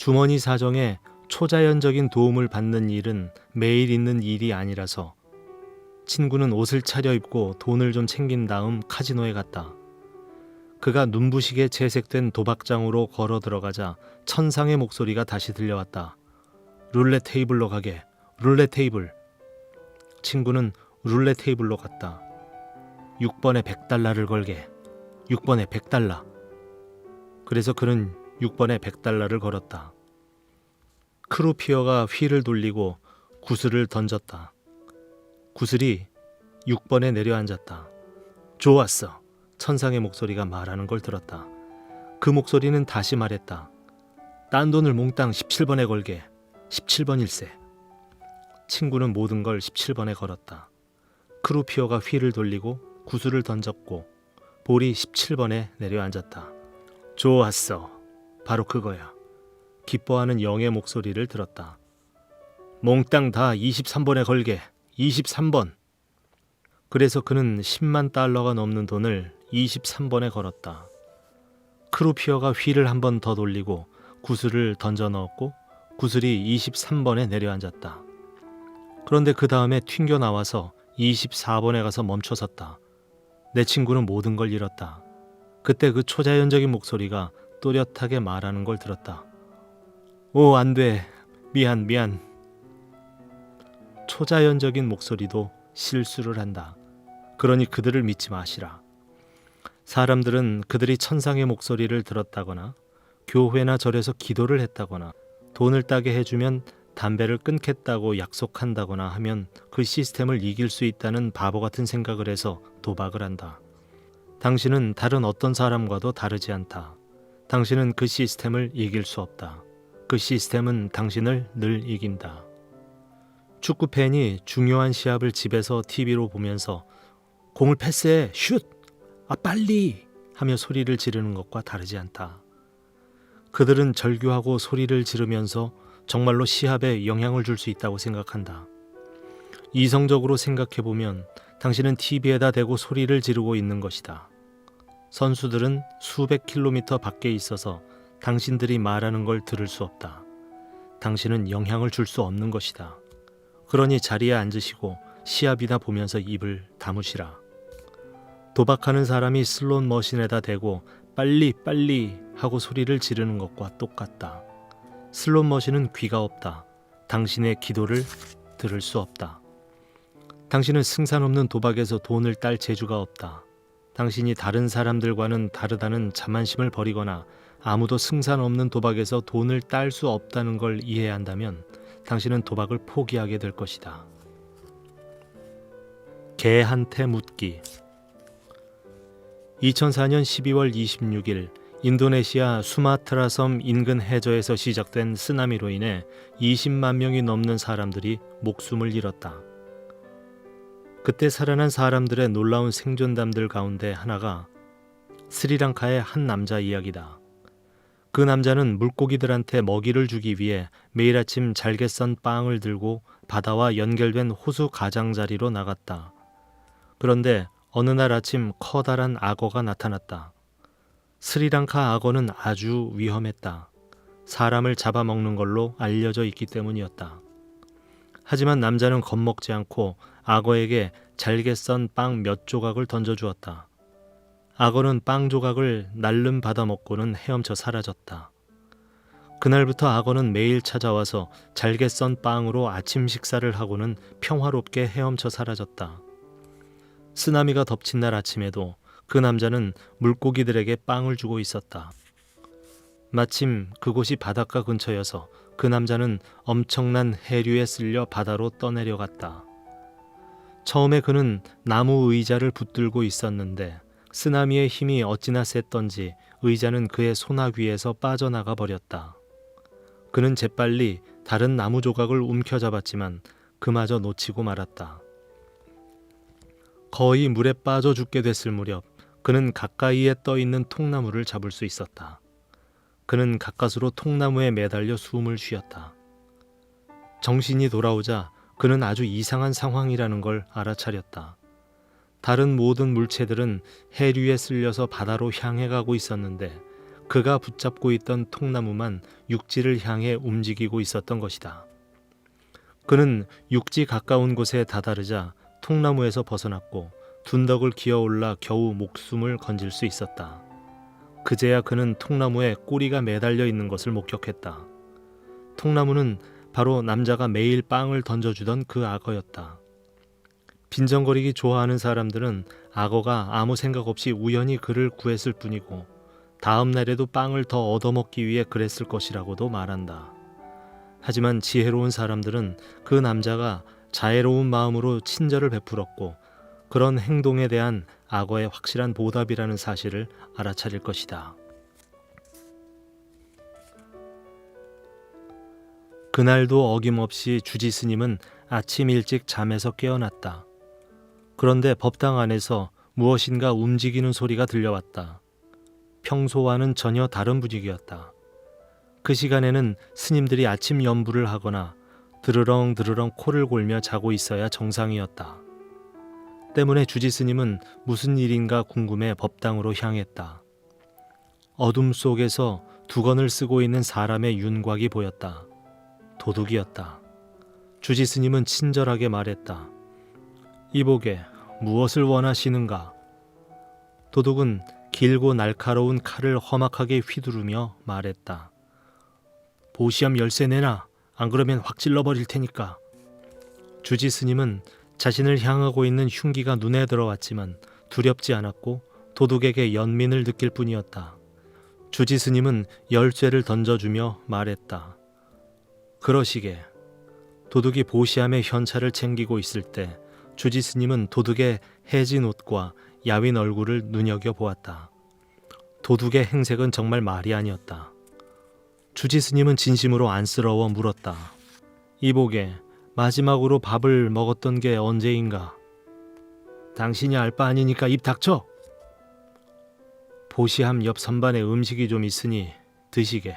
S1: 주머니 사정에 초자연적인 도움을 받는 일은 매일 있는 일이 아니라서 친구는 옷을 차려입고 돈을 좀 챙긴 다음 카지노에 갔다. 그가 눈부시게 채색된 도박장으로 걸어 들어가자 천상의 목소리가 다시 들려왔다. 룰렛 테이블로 가게. 룰렛 테이블. 친구는 룰렛 테이블로 갔다. 6번에 100달러를 걸게. 6번에 100달러. 그래서 그는 6번에 100달러를 걸었다. 크루피어가 휠을 돌리고 구슬을 던졌다. 구슬이 6번에 내려앉았다. 좋았어. 천상의 목소리가 말하는 걸 들었다. 그 목소리는 다시 말했다. 딴 돈을 몽땅 17번에 걸게. 17번 일세. 친구는 모든 걸 17번에 걸었다. 크루피어가 휠을 돌리고 구슬을 던졌고 볼이 17번에 내려앉았다. 좋았어. 바로 그거야. 기뻐하는 영의 목소리를 들었다. 몽땅 다 23번에 걸게. 23번. 그래서 그는 10만 달러가 넘는 돈을 23번에 걸었다. 크루피어가 휠을 한 번 더 돌리고 구슬을 던져 넣었고 구슬이 23번에 내려앉았다. 그런데 그 다음에 튕겨 나와서 24번에 가서 멈춰섰다. 내 친구는 모든 걸 잃었다. 그때 그 초자연적인 목소리가 또렷하게 말하는 걸 들었다. 오, 안 돼. 미안. 초자연적인 목소리도 실수를 한다. 그러니 그들을 믿지 마시라. 사람들은 그들이 천상의 목소리를 들었다거나 교회나 절에서 기도를 했다거나 돈을 따게 해주면 담배를 끊겠다고 약속한다거나 하면 그 시스템을 이길 수 있다는 바보 같은 생각을 해서 도박을 한다. 당신은 다른 어떤 사람과도 다르지 않다. 당신은 그 시스템을 이길 수 없다. 그 시스템은 당신을 늘 이긴다. 축구팬이 중요한 시합을 집에서 TV로 보면서 공을 패스해, 슛! 아, 빨리! 하며 소리를 지르는 것과 다르지 않다. 그들은 절규하고 소리를 지르면서 정말로 시합에 영향을 줄 수 있다고 생각한다. 이성적으로 생각해보면 당신은 TV에다 대고 소리를 지르고 있는 것이다. 선수들은 수백 킬로미터 밖에 있어서 당신들이 말하는 걸 들을 수 없다. 당신은 영향을 줄 수 없는 것이다. 그러니 자리에 앉으시고 시합이나 보면서 입을 다무시라. 도박하는 사람이 슬롯 머신에다 대고 빨리 하고 소리를 지르는 것과 똑같다. 슬롯 머신은 귀가 없다. 당신의 기도를 들을 수 없다. 당신은 승산 없는 도박에서 돈을 딸 재주가 없다. 당신이 다른 사람들과는 다르다는 자만심을 버리거나 아무도 승산 없는 도박에서 돈을 딸 수 없다는 걸 이해한다면 당신은 도박을 포기하게 될 것이다. 개한테 묻기. 2004년 12월 26일 인도네시아 수마트라 섬 인근 해저에서 시작된 쓰나미로 인해 20만 명이 넘는 사람들이 목숨을 잃었다. 그때 살아난 사람들의 놀라운 생존담들 가운데 하나가 스리랑카의 한 남자 이야기다. 그 남자는 물고기들한테 먹이를 주기 위해 매일 아침 잘게 썬 빵을 들고 바다와 연결된 호수 가장자리로 나갔다. 그런데 어느 날 아침 커다란 악어가 나타났다. 스리랑카 악어는 아주 위험했다. 사람을 잡아먹는 걸로 알려져 있기 때문이었다. 하지만 남자는 겁먹지 않고 악어에게 잘게 썬 빵 몇 조각을 던져주었다. 악어는 빵 조각을 날름 받아먹고는 헤엄쳐 사라졌다. 그날부터 악어는 매일 찾아와서 잘게 썬 빵으로 아침 식사를 하고는 평화롭게 헤엄쳐 사라졌다. 쓰나미가 덮친 날 아침에도 그 남자는 물고기들에게 빵을 주고 있었다. 마침 그곳이 바닷가 근처여서 그 남자는 엄청난 해류에 쓸려 바다로 떠내려갔다. 처음에 그는 나무 의자를 붙들고 있었는데 쓰나미의 힘이 어찌나 셌던지 의자는 그의 소나귀에서 빠져나가 버렸다. 그는 재빨리 다른 나무 조각을 움켜잡았지만 그마저 놓치고 말았다. 거의 물에 빠져 죽게 됐을 무렵 그는 가까이에 떠있는 통나무를 잡을 수 있었다. 그는 가까스로 통나무에 매달려 숨을 쉬었다. 정신이 돌아오자 그는 아주 이상한 상황이라는 걸 알아차렸다. 다른 모든 물체들은 해류에 쓸려서 바다로 향해 가고 있었는데 그가 붙잡고 있던 통나무만 육지를 향해 움직이고 있었던 것이다. 그는 육지 가까운 곳에 다다르자 통나무에서 벗어났고 둔덕을 기어올라 겨우 목숨을 건질 수 있었다. 그제야 그는 통나무에 꼬리가 매달려 있는 것을 목격했다. 통나무는 바로 남자가 매일 빵을 던져주던 그 악어였다. 빈정거리기 좋아하는 사람들은 악어가 아무 생각 없이 우연히 그를 구했을 뿐이고 다음 날에도 빵을 더 얻어먹기 위해 그랬을 것이라고도 말한다. 하지만 지혜로운 사람들은 그 남자가 자애로운 마음으로 친절을 베풀었고 그런 행동에 대한 악어의 확실한 보답이라는 사실을 알아차릴 것이다. 그날도 어김없이 주지 스님은 아침 일찍 잠에서 깨어났다. 그런데 법당 안에서 무엇인가 움직이는 소리가 들려왔다. 평소와는 전혀 다른 분위기였다. 그 시간에는 스님들이 아침 연부를 하거나 드르렁 드르렁 코를 골며 자고 있어야 정상이었다. 때문에 주지 스님은 무슨 일인가 궁금해 법당으로 향했다. 어둠 속에서 두건을 쓰고 있는 사람의 윤곽이 보였다. 도둑이었다. 주지 스님은 친절하게 말했다. 이보게 무엇을 원하시는가? 도둑은 길고 날카로운 칼을 험악하게 휘두르며 말했다. 보시함 열쇠 내놔. 안 그러면 확 찔러버릴 테니까. 주지 스님은 자신을 향하고 있는 흉기가 눈에 들어왔지만 두렵지 않았고 도둑에게 연민을 느낄 뿐이었다. 주지 스님은 열쇠를 던져주며 말했다. 그러시게. 도둑이 보시함의 현찰을 챙기고 있을 때 주지 스님은 도둑의 해진 옷과 야윈 얼굴을 눈여겨보았다. 도둑의 행색은 정말 말이 아니었다. 주지 스님은 진심으로 안쓰러워 물었다. 이보게 마지막으로 밥을 먹었던 게 언제인가? 당신이 알 바 아니니까 입 닥쳐. 보시함 옆 선반에 음식이 좀 있으니 드시게.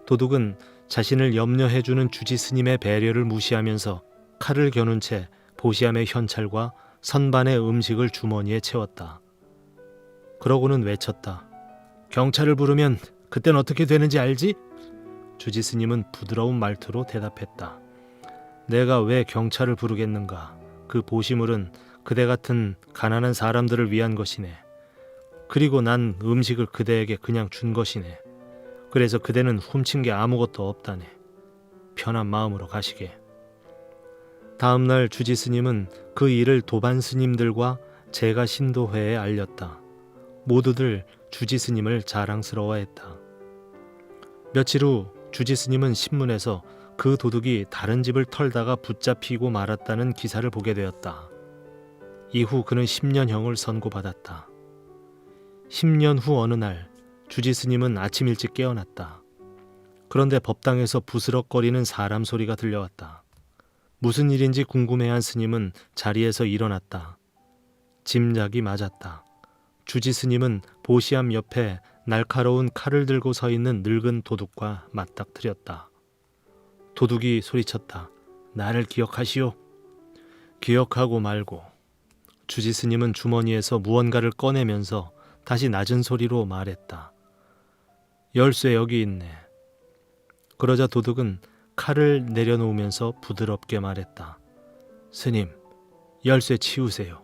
S1: 도둑은 자신을 염려해주는 주지 스님의 배려를 무시하면서 칼을 겨눈 채 보시함의 현찰과 선반의 음식을 주머니에 채웠다. 그러고는 외쳤다. 경찰을 부르면 그땐 어떻게 되는지 알지? 주지 스님은 부드러운 말투로 대답했다. 내가 왜 경찰을 부르겠는가? 그 보시물은 그대 같은 가난한 사람들을 위한 것이네. 그리고 난 음식을 그대에게 그냥 준 것이네. 그래서 그대는 훔친 게 아무것도 없다네. 편한 마음으로 가시게. 다음 날 주지 스님은 그 일을 도반 스님들과 제가 신도회에 알렸다. 모두들 주지 스님을 자랑스러워했다. 며칠 후 주지 스님은 신문에서 그 도둑이 다른 집을 털다가 붙잡히고 말았다는 기사를 보게 되었다. 이후 그는 10년형을 선고받았다. 10년 후 어느 날 주지 스님은 아침 일찍 깨어났다. 그런데 법당에서 부스럭거리는 사람 소리가 들려왔다. 무슨 일인지 궁금해한 스님은 자리에서 일어났다. 짐작이 맞았다. 주지 스님은 보시함 옆에 날카로운 칼을 들고 서 있는 늙은 도둑과 맞닥뜨렸다. 도둑이 소리쳤다. 나를 기억하시오. 기억하고 말고. 주지 스님은 주머니에서 무언가를 꺼내면서 다시 낮은 소리로 말했다. 열쇠 여기 있네. 그러자 도둑은 칼을 내려놓으면서 부드럽게 말했다. 스님, 열쇠 치우세요.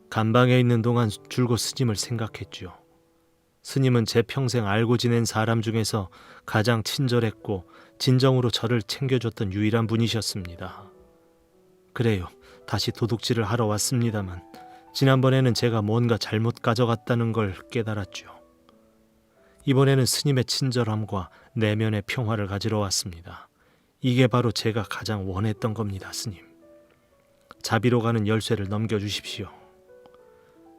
S1: 감방에 있는 동안 줄곧 스님을 생각했죠. 스님은 제 평생 알고 지낸 사람 중에서 가장 친절했고 진정으로 저를 챙겨줬던 유일한 분이셨습니다. 그래요, 다시 도둑질을 하러 왔습니다만 지난번에는 제가 뭔가 잘못 가져갔다는 걸 깨달았죠. 이번에는 스님의 친절함과 내면의 평화를 가지러 왔습니다. 이게 바로 제가 가장 원했던 겁니다, 스님. 자비로 가는 열쇠를 넘겨주십시오.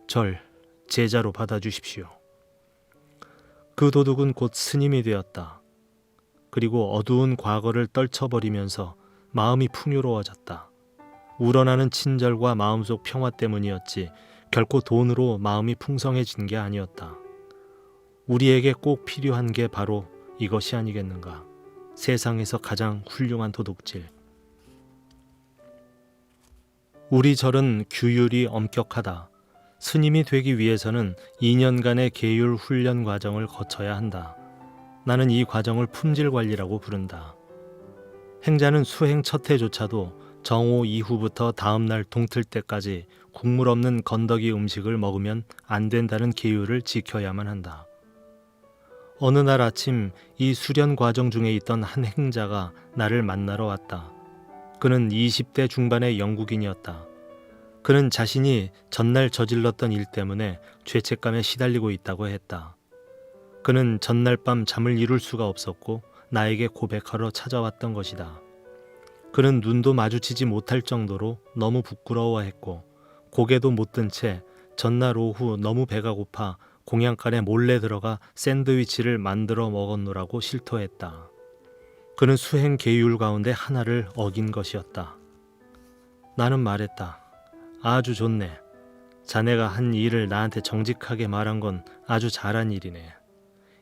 S1: 절 제자로 받아주십시오. 그 도둑은 곧 스님이 되었다. 그리고 어두운 과거를 떨쳐버리면서 마음이 풍요로워졌다. 우러나는 친절과 마음속 평화 때문이었지 결코 돈으로 마음이 풍성해진 게 아니었다. 우리에게 꼭 필요한 게 바로 이것이 아니겠는가. 세상에서 가장 훌륭한 도둑질. 우리 절은 규율이 엄격하다. 스님이 되기 위해서는 2년간의 계율 훈련 과정을 거쳐야 한다. 나는 이 과정을 품질 관리라고 부른다. 행자는 수행 첫 해조차도 정오 이후부터 다음날 동틀 때까지 국물 없는 건더기 음식을 먹으면 안 된다는 계율을 지켜야만 한다. 어느 날 아침 이 수련 과정 중에 있던 한 행자가 나를 만나러 왔다. 그는 20대 중반의 영국인이었다. 그는 자신이 전날 저질렀던 일 때문에 죄책감에 시달리고 있다고 했다. 그는 전날 밤 잠을 이룰 수가 없었고 나에게 고백하러 찾아왔던 것이다. 그는 눈도 마주치지 못할 정도로 너무 부끄러워했고 고개도 못 든 채 전날 오후 너무 배가 고파 공양간에 몰래 들어가 샌드위치를 만들어 먹었노라고 실토했다. 그는 수행 계율 가운데 하나를 어긴 것이었다. 나는 말했다. 아주 좋네. 자네가 한 일을 나한테 정직하게 말한 건 아주 잘한 일이네.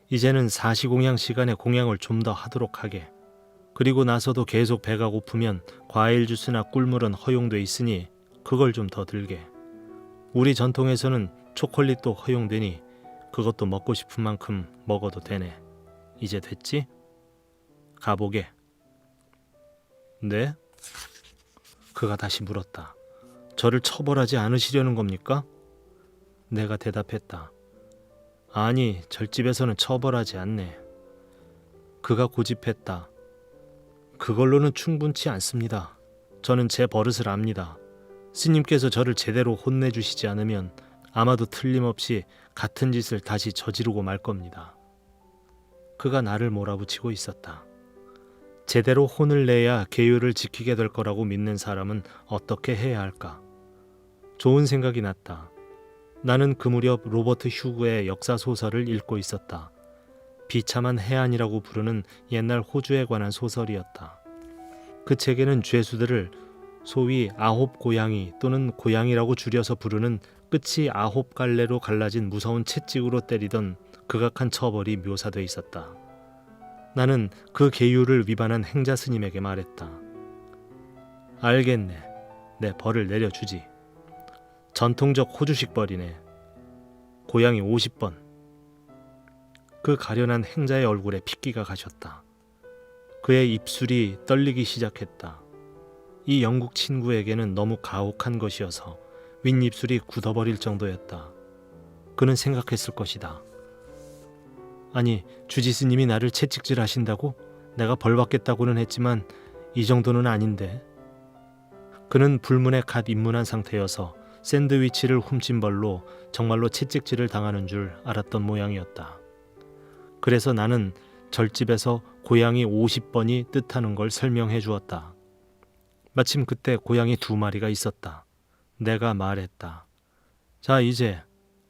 S1: 이제는 사시공양 시간에 공양을 좀 더 하도록 하게. 그리고 나서도 계속 배가 고프면 과일 주스나 꿀물은 허용돼 있으니 그걸 좀 더 들게. 우리 전통에서는 초콜릿도 허용되니 그것도 먹고 싶은 만큼 먹어도 되네. 이제 됐지? 가보게. 네? 그가 다시 물었다. 저를 처벌하지 않으시려는 겁니까? 내가 대답했다. 아니, 절집에서는 처벌하지 않네. 그가 고집했다. 그걸로는 충분치 않습니다. 저는 제 버릇을 압니다. 스님께서 저를 제대로 혼내주시지 않으면 아마도 틀림없이 같은 짓을 다시 저지르고 말 겁니다. 그가 나를 몰아붙이고 있었다. 제대로 혼을 내야 계율을 지키게 될 거라고 믿는 사람은 어떻게 해야 할까? 좋은 생각이 났다. 나는 그 무렵 로버트 휴그의 역사소설을 읽고 있었다. 비참한 해안이라고 부르는 옛날 호주에 관한 소설이었다. 그 책에는 죄수들을 소위 아홉 고양이 또는 고양이라고 줄여서 부르는 끝이 아홉 갈래로 갈라진 무서운 채찍으로 때리던 극악한 처벌이 묘사돼 있었다. 나는 그 계율을 위반한 행자 스님에게 말했다. 알겠네. 내 벌을 내려주지. 전통적 호주식 벌이네. 고양이 50번. 그 가련한 행자의 얼굴에 핏기가 가셨다. 그의 입술이 떨리기 시작했다. 이 영국 친구에게는 너무 가혹한 것이어서 윗입술이 굳어버릴 정도였다. 그는 생각했을 것이다. 아니, 주지스님이 나를 채찍질 하신다고? 내가 벌 받겠다고는 했지만 이 정도는 아닌데. 그는 불문에 갓 입문한 상태여서 샌드위치를 훔친 벌로 정말로 채찍질을 당하는 줄 알았던 모양이었다. 그래서 나는 절집에서 고양이 50번이 뜻하는 걸 설명해 주었다. 마침 그때 고양이 2마리가 있었다. 내가 말했다. 자, 이제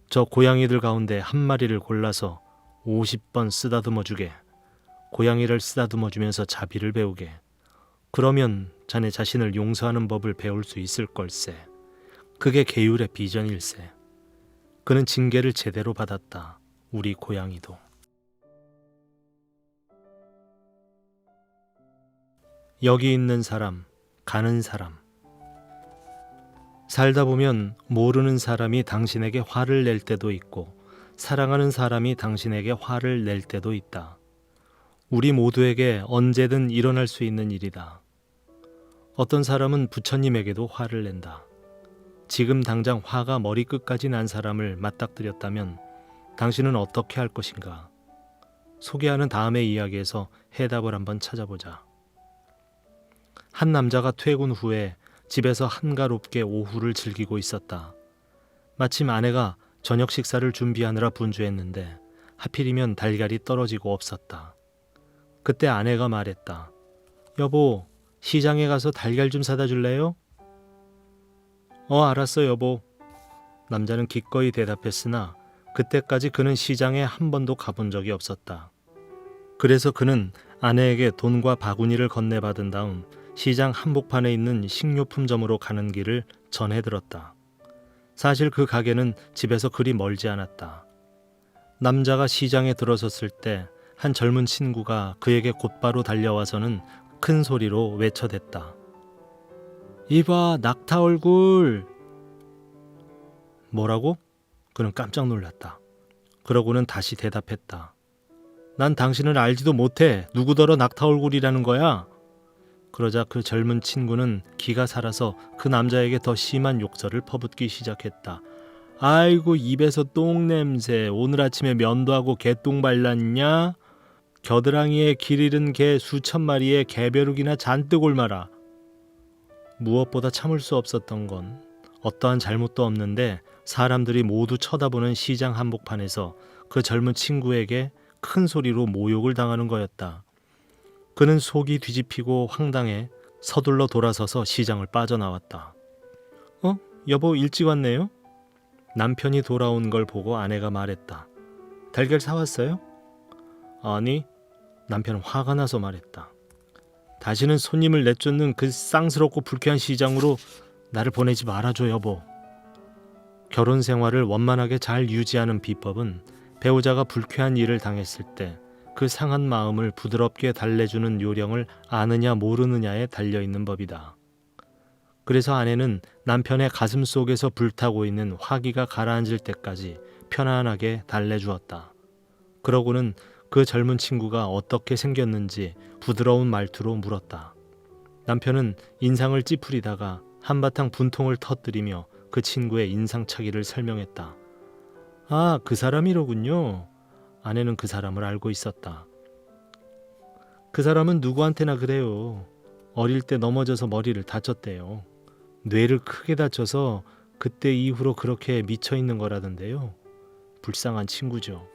S1: 저 고양이들 가운데 한 마리를 골라서 50번 쓰다듬어 주게. 고양이를 쓰다듬어 주면서 자비를 배우게. 그러면 자네 자신을 용서하는 법을 배울 수 있을 걸세. 그게 계율의 비전일세. 그는 징계를 제대로 받았다. 우리 고양이도. 여기 있는 사람, 가는 사람. 살다 보면 모르는 사람이 당신에게 화를 낼 때도 있고 사랑하는 사람이 당신에게 화를 낼 때도 있다. 우리 모두에게 언제든 일어날 수 있는 일이다. 어떤 사람은 부처님에게도 화를 낸다. 지금 당장 화가 머리끝까지 난 사람을 맞닥뜨렸다면 당신은 어떻게 할 것인가? 소개하는 다음의 이야기에서 해답을 한번 찾아보자. 한 남자가 퇴근 후에 집에서 한가롭게 오후를 즐기고 있었다. 마침 아내가 저녁 식사를 준비하느라 분주했는데 하필이면 달걀이 떨어지고 없었다. 그때 아내가 말했다. 여보, 시장에 가서 달걀 좀 사다 줄래요? 알았어 여보. 남자는 기꺼이 대답했으나 그때까지 그는 시장에 한 번도 가본 적이 없었다. 그래서 그는 아내에게 돈과 바구니를 건네받은 다음 시장 한복판에 있는 식료품점으로 가는 길을 전해들었다. 사실 그 가게는 집에서 그리 멀지 않았다. 남자가 시장에 들어섰을 때 한 젊은 친구가 그에게 곧바로 달려와서는 큰 소리로 외쳐댔다. 이봐, 낙타 얼굴. 뭐라고? 그는 깜짝 놀랐다. 그러고는 다시 대답했다. 난 당신을 알지도 못해. 누구더러 낙타 얼굴이라는 거야? 그러자 그 젊은 친구는 기가 살아서 그 남자에게 더 심한 욕설을 퍼붓기 시작했다. 아이고 입에서 똥 냄새. 오늘 아침에 면도 하고 개똥 발랐냐? 겨드랑이에 길 잃은 개 수천 마리에 개벼룩이나 잔뜩 옮아라. 무엇보다 참을 수 없었던 건 어떠한 잘못도 없는데 사람들이 모두 쳐다보는 시장 한복판에서 그 젊은 친구에게 큰 소리로 모욕을 당하는 거였다. 그는 속이 뒤집히고 황당해 서둘러 돌아서서 시장을 빠져나왔다. 여보 일찍 왔네요? 남편이 돌아온 걸 보고 아내가 말했다. 달걀 사왔어요? 아니, 남편은 화가 나서 말했다. 다시는 손님을 내쫓는 그 쌍스럽고 불쾌한 시장으로 나를 보내지 말아줘 여보. 결혼 생활을 원만하게 잘 유지하는 비법은 배우자가 불쾌한 일을 당했을 때 그 상한 마음을 부드럽게 달래주는 요령을 아느냐 모르느냐에 달려있는 법이다. 그래서 아내는 남편의 가슴 속에서 불타고 있는 화기가 가라앉을 때까지 편안하게 달래주었다. 그러고는 그 젊은 친구가 어떻게 생겼는지 부드러운 말투로 물었다. 남편은 인상을 찌푸리다가 한바탕 분통을 터뜨리며 그 친구의 인상착의를 설명했다. 아, 그 사람이로군요. 아내는 그 사람을 알고 있었다. 그 사람은 누구한테나 그래요. 어릴 때 넘어져서 머리를 다쳤대요. 뇌를 크게 다쳐서 그때 이후로 그렇게 미쳐있는 거라던데요. 불쌍한 친구죠.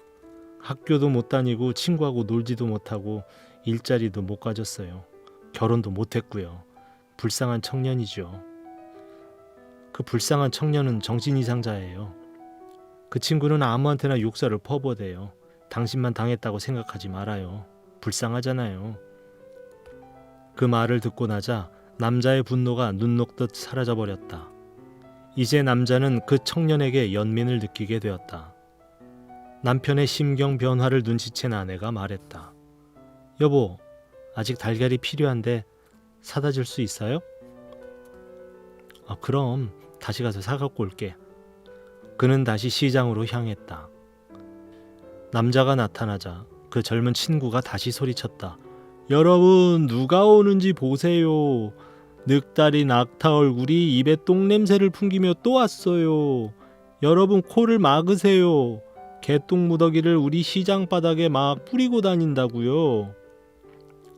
S1: 학교도 못 다니고 친구하고 놀지도 못하고 일자리도 못 가졌어요. 결혼도 못했고요. 불쌍한 청년이죠. 그 불쌍한 청년은 정신이상자예요. 그 친구는 아무한테나 욕설을 퍼부어대요. 당신만 당했다고 생각하지 말아요. 불쌍하잖아요. 그 말을 듣고 나자 남자의 분노가 눈 녹듯 사라져버렸다. 이제 남자는 그 청년에게 연민을 느끼게 되었다. 남편의 심경 변화를 눈치챈 아내가 말했다. 여보, 아직 달걀이 필요한데 사다 줄 수 있어요? 그럼 다시 가서 사갖고 올게. 그는 다시 시장으로 향했다. 남자가 나타나자 그 젊은 친구가 다시 소리쳤다. 여러분 누가 오는지 보세요. 늑다리 낙타 얼굴이 입에 똥냄새를 풍기며 또 왔어요. 여러분 코를 막으세요. 개똥 무더기를 우리 시장 바닥에 막 뿌리고 다닌다고요.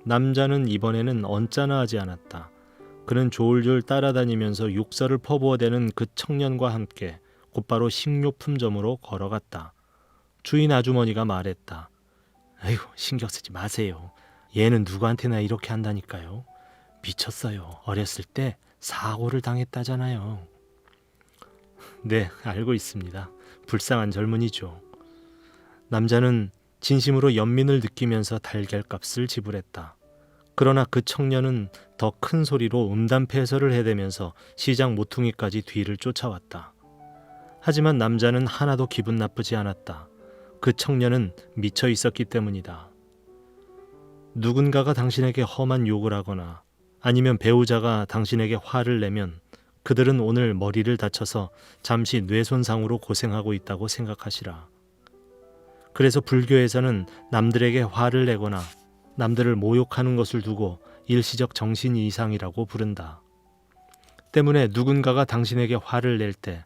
S1: 남자는 이번에는 언짢아하지 않았다. 그는 졸졸 따라다니면서 욕설을 퍼부어대는 그 청년과 함께 곧바로 식료품점으로 걸어갔다. 주인 아주머니가 말했다. 아이고 신경 쓰지 마세요. 얘는 누구한테나 이렇게 한다니까요. 미쳤어요. 어렸을 때 사고를 당했다잖아요. 네, 알고 있습니다. 불쌍한 젊은이죠. 남자는 진심으로 연민을 느끼면서 달걀값을 지불했다. 그러나 그 청년은 더 큰 소리로 음담패설을 해대면서 시장 모퉁이까지 뒤를 쫓아왔다. 하지만 남자는 하나도 기분 나쁘지 않았다. 그 청년은 미쳐 있었기 때문이다. 누군가가 당신에게 험한 욕을 하거나 아니면 배우자가 당신에게 화를 내면 그들은 오늘 머리를 다쳐서 잠시 뇌손상으로 고생하고 있다고 생각하시라. 그래서 불교에서는 남들에게 화를 내거나 남들을 모욕하는 것을 두고 일시적 정신 이상이라고 부른다. 때문에 누군가가 당신에게 화를 낼 때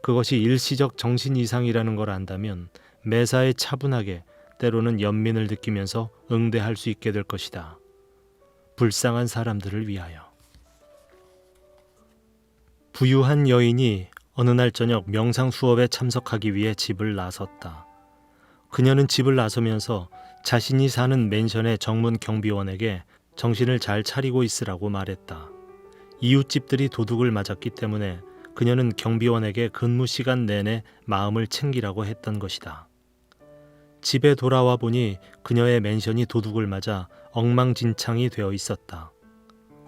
S1: 그것이 일시적 정신 이상이라는 걸 안다면 매사에 차분하게 때로는 연민을 느끼면서 응대할 수 있게 될 것이다. 불쌍한 사람들을 위하여. 부유한 여인이 어느 날 저녁 명상 수업에 참석하기 위해 집을 나섰다. 그녀는 집을 나서면서 자신이 사는 맨션의 정문 경비원에게 정신을 잘 차리고 있으라고 말했다. 이웃집들이 도둑을 맞았기 때문에 그녀는 경비원에게 근무 시간 내내 마음을 챙기라고 했던 것이다. 집에 돌아와 보니 그녀의 맨션이 도둑을 맞아 엉망진창이 되어 있었다.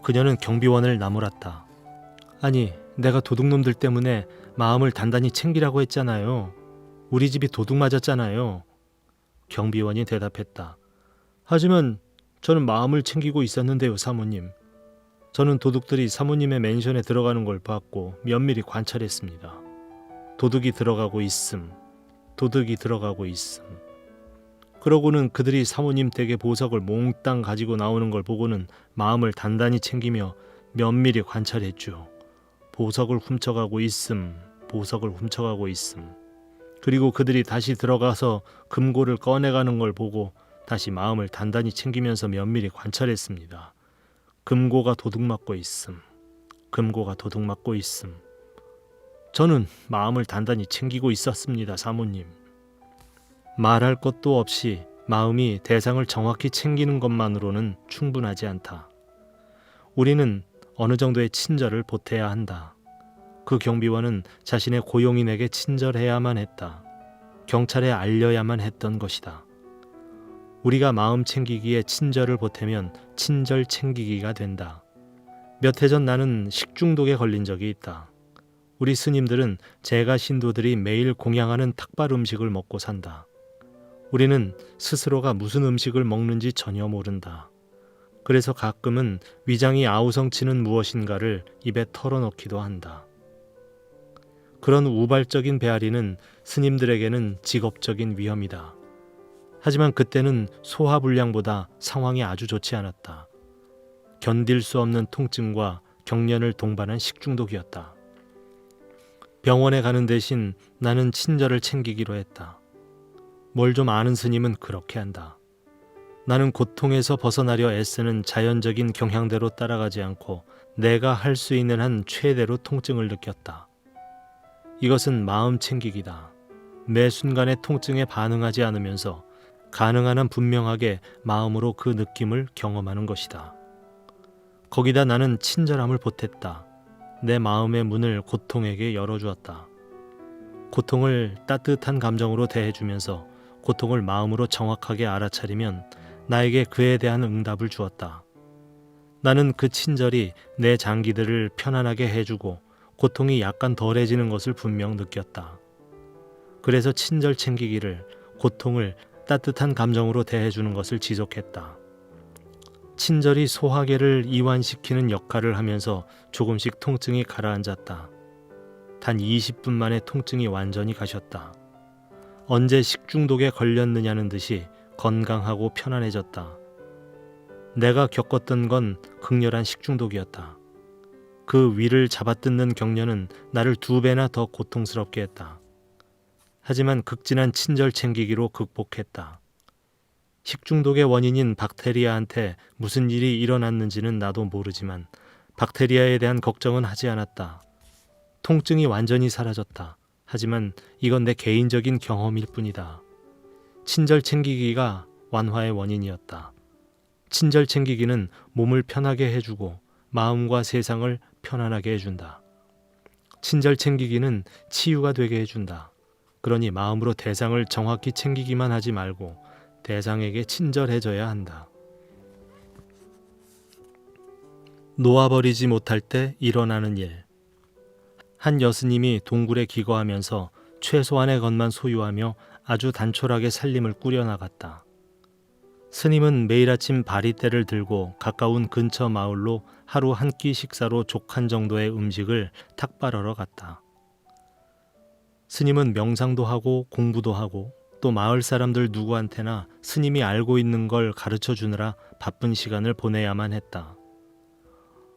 S1: 그녀는 경비원을 나무랐다. 아니, 내가 도둑놈들 때문에 마음을 단단히 챙기라고 했잖아요. 우리 집이 도둑 맞았잖아요. 경비원이 대답했다. 하지만 저는 마음을 챙기고 있었는데요, 사모님. 저는 도둑들이 사모님의 맨션에 들어가는 걸 봤고 면밀히 관찰했습니다. 도둑이 들어가고 있음. 도둑이 들어가고 있음. 그러고는 그들이 사모님 댁의 보석을 몽땅 가지고 나오는 걸 보고는 마음을 단단히 챙기며 면밀히 관찰했죠. 보석을 훔쳐가고 있음. 보석을 훔쳐가고 있음. 그리고 그들이 다시 들어가서 금고를 꺼내가는 걸 보고 다시 마음을 단단히 챙기면서 면밀히 관찰했습니다. 금고가 도둑맞고 있음. 금고가 도둑맞고 있음. 저는 마음을 단단히 챙기고 있었습니다, 사모님. 말할 것도 없이 마음이 대상을 정확히 챙기는 것만으로는 충분하지 않다. 우리는 어느 정도의 친절을 보태야 한다. 그 경비원은 자신의 고용인에게 친절해야만 했다. 경찰에 알려야만 했던 것이다. 우리가 마음 챙기기에 친절을 보태면 친절 챙기기가 된다. 몇 해 전 나는 식중독에 걸린 적이 있다. 우리 스님들은 제가 신도들이 매일 공양하는 탁발 음식을 먹고 산다. 우리는 스스로가 무슨 음식을 먹는지 전혀 모른다. 그래서 가끔은 위장이 아우성치는 무엇인가를 입에 털어넣기도 한다. 그런 우발적인 배앓이는 스님들에게는 직업적인 위험이다. 하지만 그때는 소화불량보다 상황이 아주 좋지 않았다. 견딜 수 없는 통증과 경련을 동반한 식중독이었다. 병원에 가는 대신 나는 친절을 챙기기로 했다. 뭘 좀 아는 스님은 그렇게 한다. 나는 고통에서 벗어나려 애쓰는 자연적인 경향대로 따라가지 않고 내가 할 수 있는 한 최대로 통증을 느꼈다. 이것은 마음 챙기기다. 매 순간의 통증에 반응하지 않으면서 가능한 한 분명하게 마음으로 그 느낌을 경험하는 것이다. 거기다 나는 친절함을 보탰다. 내 마음의 문을 고통에게 열어주었다. 고통을 따뜻한 감정으로 대해주면서 고통을 마음으로 정확하게 알아차리면 나에게 그에 대한 응답을 주었다. 나는 그 친절이 내 장기들을 편안하게 해주고 고통이 약간 덜해지는 것을 분명 느꼈다. 그래서 친절 챙기기를, 고통을 따뜻한 감정으로 대해주는 것을 지속했다. 친절이 소화계를 이완시키는 역할을 하면서 조금씩 통증이 가라앉았다. 단 20분 만에 통증이 완전히 가셨다. 언제 식중독에 걸렸느냐는 듯이 건강하고 편안해졌다. 내가 겪었던 건 극렬한 식중독이었다. 그 위를 잡아뜯는 경련은 나를 2배나 더 고통스럽게 했다. 하지만 극진한 친절 챙기기로 극복했다. 식중독의 원인인 박테리아한테 무슨 일이 일어났는지는 나도 모르지만 박테리아에 대한 걱정은 하지 않았다. 통증이 완전히 사라졌다. 하지만 이건 내 개인적인 경험일 뿐이다. 친절 챙기기가 완화의 원인이었다. 친절 챙기기는 몸을 편하게 해주고 마음과 세상을 편안하게 해준다. 친절 챙기기는 치유가 되게 해준다. 그러니 마음으로 대상을 정확히 챙기기만 하지 말고 대상에게 친절해져야 한다. 놓아버리지 못할 때 일어나는 일. 한 여스님이 동굴에 기거하면서 최소한의 것만 소유하며 아주 단촐하게 살림을 꾸려나갔다. 스님은 매일 아침 바리떼를 들고 가까운 근처 마을로 하루 한 끼 식사로 족한 정도의 음식을 탁발하러 갔다. 스님은 명상도 하고 공부도 하고 또 마을 사람들 누구한테나 스님이 알고 있는 걸 가르쳐 주느라 바쁜 시간을 보내야만 했다.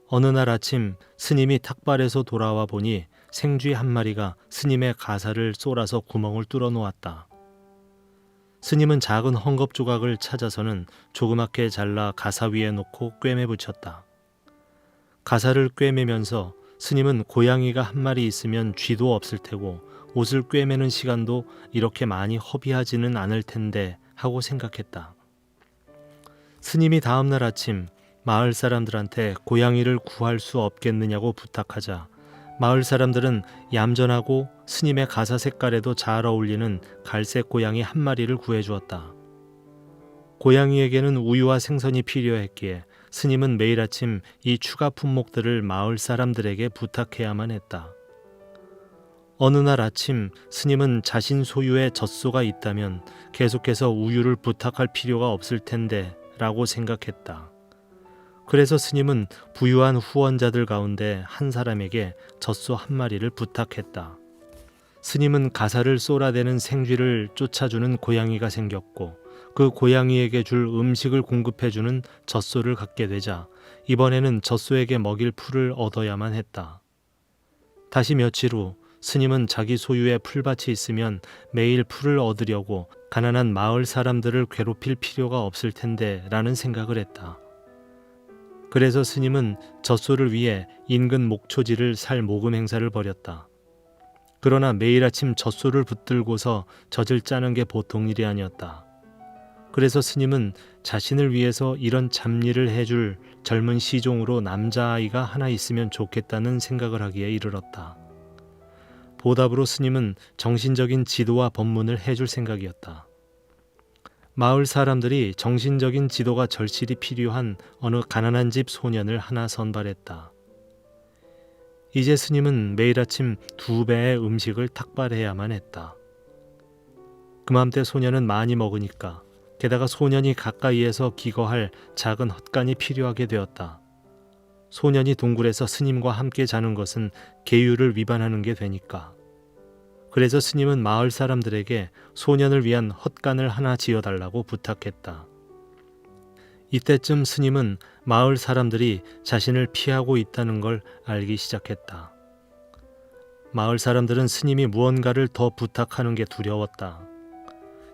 S1: 어느 날 아침 스님이 탁발에서 돌아와 보니 생쥐 한 마리가 스님의 가사를 쏠아서 구멍을 뚫어 놓았다. 스님은 작은 헝겊 조각을 찾아서는 조그맣게 잘라 가사 위에 놓고 꿰매 붙였다. 가사를 꿰매면서 스님은 고양이가 한 마리 있으면 쥐도 없을 테고 옷을 꿰매는 시간도 이렇게 많이 허비하지는 않을 텐데 하고 생각했다. 스님이 다음날 아침 마을 사람들한테 고양이를 구할 수 없겠느냐고 부탁하자 마을 사람들은 얌전하고 스님의 가사 색깔에도 잘 어울리는 갈색 고양이 한 마리를 구해주었다. 고양이에게는 우유와 생선이 필요했기에 스님은 매일 아침 이 추가 품목들을 마을 사람들에게 부탁해야만 했다. 어느 날 아침 스님은 자신 소유의 젖소가 있다면 계속해서 우유를 부탁할 필요가 없을 텐데 라고 생각했다. 그래서 스님은 부유한 후원자들 가운데 한 사람에게 젖소 한 마리를 부탁했다. 스님은 가사를 쏟아대는 생쥐를 쫓아주는 고양이가 생겼고 그 고양이에게 줄 음식을 공급해주는 젖소를 갖게 되자 이번에는 젖소에게 먹일 풀을 얻어야만 했다. 다시 며칠 후 스님은 자기 소유의 풀밭이 있으면 매일 풀을 얻으려고 가난한 마을 사람들을 괴롭힐 필요가 없을 텐데 라는 생각을 했다. 그래서 스님은 젖소를 위해 인근 목초지를 살 모금 행사를 벌였다. 그러나 매일 아침 젖소를 붙들고서 젖을 짜는 게 보통 일이 아니었다. 그래서 스님은 자신을 위해서 이런 잡일을 해줄 젊은 시종으로 남자아이가 하나 있으면 좋겠다는 생각을 하기에 이르렀다. 보답으로 스님은 정신적인 지도와 법문을 해줄 생각이었다. 마을 사람들이 정신적인 지도가 절실히 필요한 어느 가난한 집 소년을 하나 선발했다. 이제 스님은 매일 아침 2배의 음식을 탁발해야만 했다. 그맘때 소년은 많이 먹으니까 게다가 소년이 가까이에서 기거할 작은 헛간이 필요하게 되었다. 소년이 동굴에서 스님과 함께 자는 것은 계율을 위반하는 게 되니까. 그래서 스님은 마을 사람들에게 소년을 위한 헛간을 하나 지어달라고 부탁했다. 이때쯤 스님은 마을 사람들이 자신을 피하고 있다는 걸 알기 시작했다. 마을 사람들은 스님이 무언가를 더 부탁하는 게 두려웠다.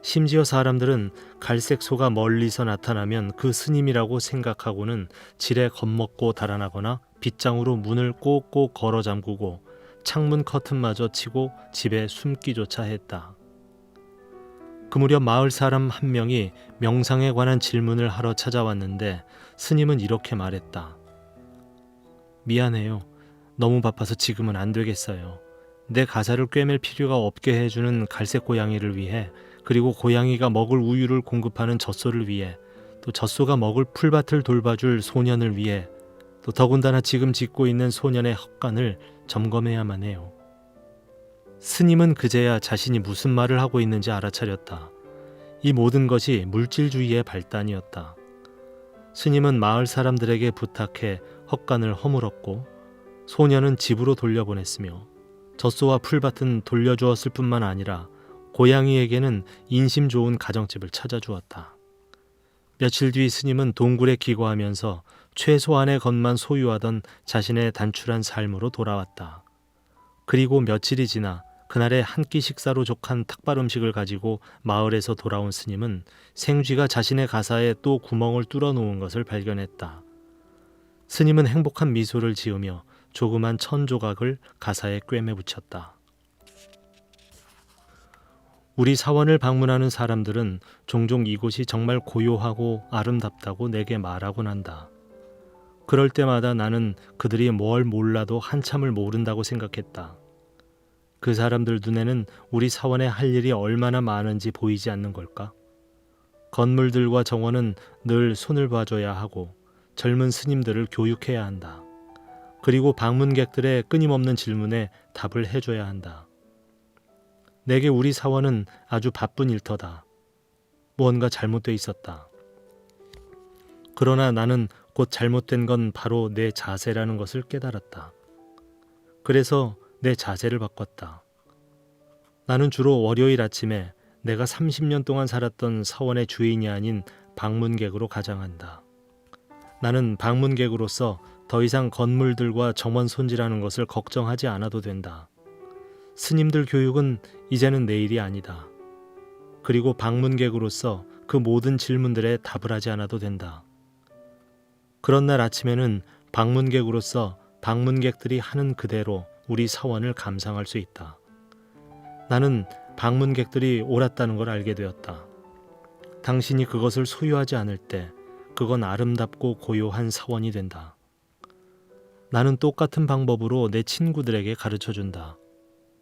S1: 심지어 사람들은 갈색 소가 멀리서 나타나면 그 스님이라고 생각하고는 지레 겁먹고 달아나거나 빗장으로 문을 꼭꼭 걸어 잠그고 창문 커튼마저 치고 집에 숨기조차 했다. 그 무렵 마을 사람 한 명이 명상에 관한 질문을 하러 찾아왔는데 스님은 이렇게 말했다. 미안해요. 너무 바빠서 지금은 안 되겠어요. 내 가사를 꿰맬 필요가 없게 해주는 갈색 고양이를 위해, 그리고 고양이가 먹을 우유를 공급하는 젖소를 위해, 또 젖소가 먹을 풀밭을 돌봐줄 소년을 위해, 또 더군다나 지금 짓고 있는 소년의 헛간을 점검해야만 해요. 스님은 그제야 자신이 무슨 말을 하고 있는지 알아차렸다. 이 모든 것이 물질주의의 발단이었다. 스님은 마을 사람들에게 부탁해 헛간을 허물었고 소년은 집으로 돌려보냈으며 젖소와 풀밭은 돌려주었을 뿐만 아니라 고양이에게는 인심 좋은 가정집을 찾아주었다. 며칠 뒤 스님은 동굴에 기거하면서 최소한의 것만 소유하던 자신의 단출한 삶으로 돌아왔다. 그리고 며칠이 지나 그날의 한 끼 식사로 족한 탁발 음식을 가지고 마을에서 돌아온 스님은 생쥐가 자신의 가사에 또 구멍을 뚫어 놓은 것을 발견했다. 스님은 행복한 미소를 지으며 조그만 천 조각을 가사에 꿰매 붙였다. 우리 사원을 방문하는 사람들은 종종 이곳이 정말 고요하고 아름답다고 내게 말하곤 한다. 그럴 때마다 나는 그들이 뭘 몰라도 한참을 모른다고 생각했다. 그 사람들 눈에는 우리 사원에 할 일이 얼마나 많은지 보이지 않는 걸까? 건물들과 정원은 늘 손을 봐줘야 하고 젊은 스님들을 교육해야 한다. 그리고 방문객들의 끊임없는 질문에 답을 해줘야 한다. 내게 우리 사원은 아주 바쁜 일터다. 무언가 잘못돼 있었다. 그러나 나는 곧 잘못된 건 바로 내 자세라는 것을 깨달았다. 그래서 내 자세를 바꿨다. 나는 주로 월요일 아침에 내가 30년 동안 살았던 사원의 주인이 아닌 방문객으로 가장한다. 나는 방문객으로서 더 이상 건물들과 정원 손질하는 것을 걱정하지 않아도 된다. 스님들 교육은 이제는 내 일이 아니다. 그리고 방문객으로서 그 모든 질문들에 답을 하지 않아도 된다. 그런 날 아침에는 방문객으로서 방문객들이 하는 그대로 우리 사원을 감상할 수 있다. 나는 방문객들이 옳았다는 걸 알게 되었다. 당신이 그것을 소유하지 않을 때 그건 아름답고 고요한 사원이 된다. 나는 똑같은 방법으로 내 친구들에게 가르쳐준다.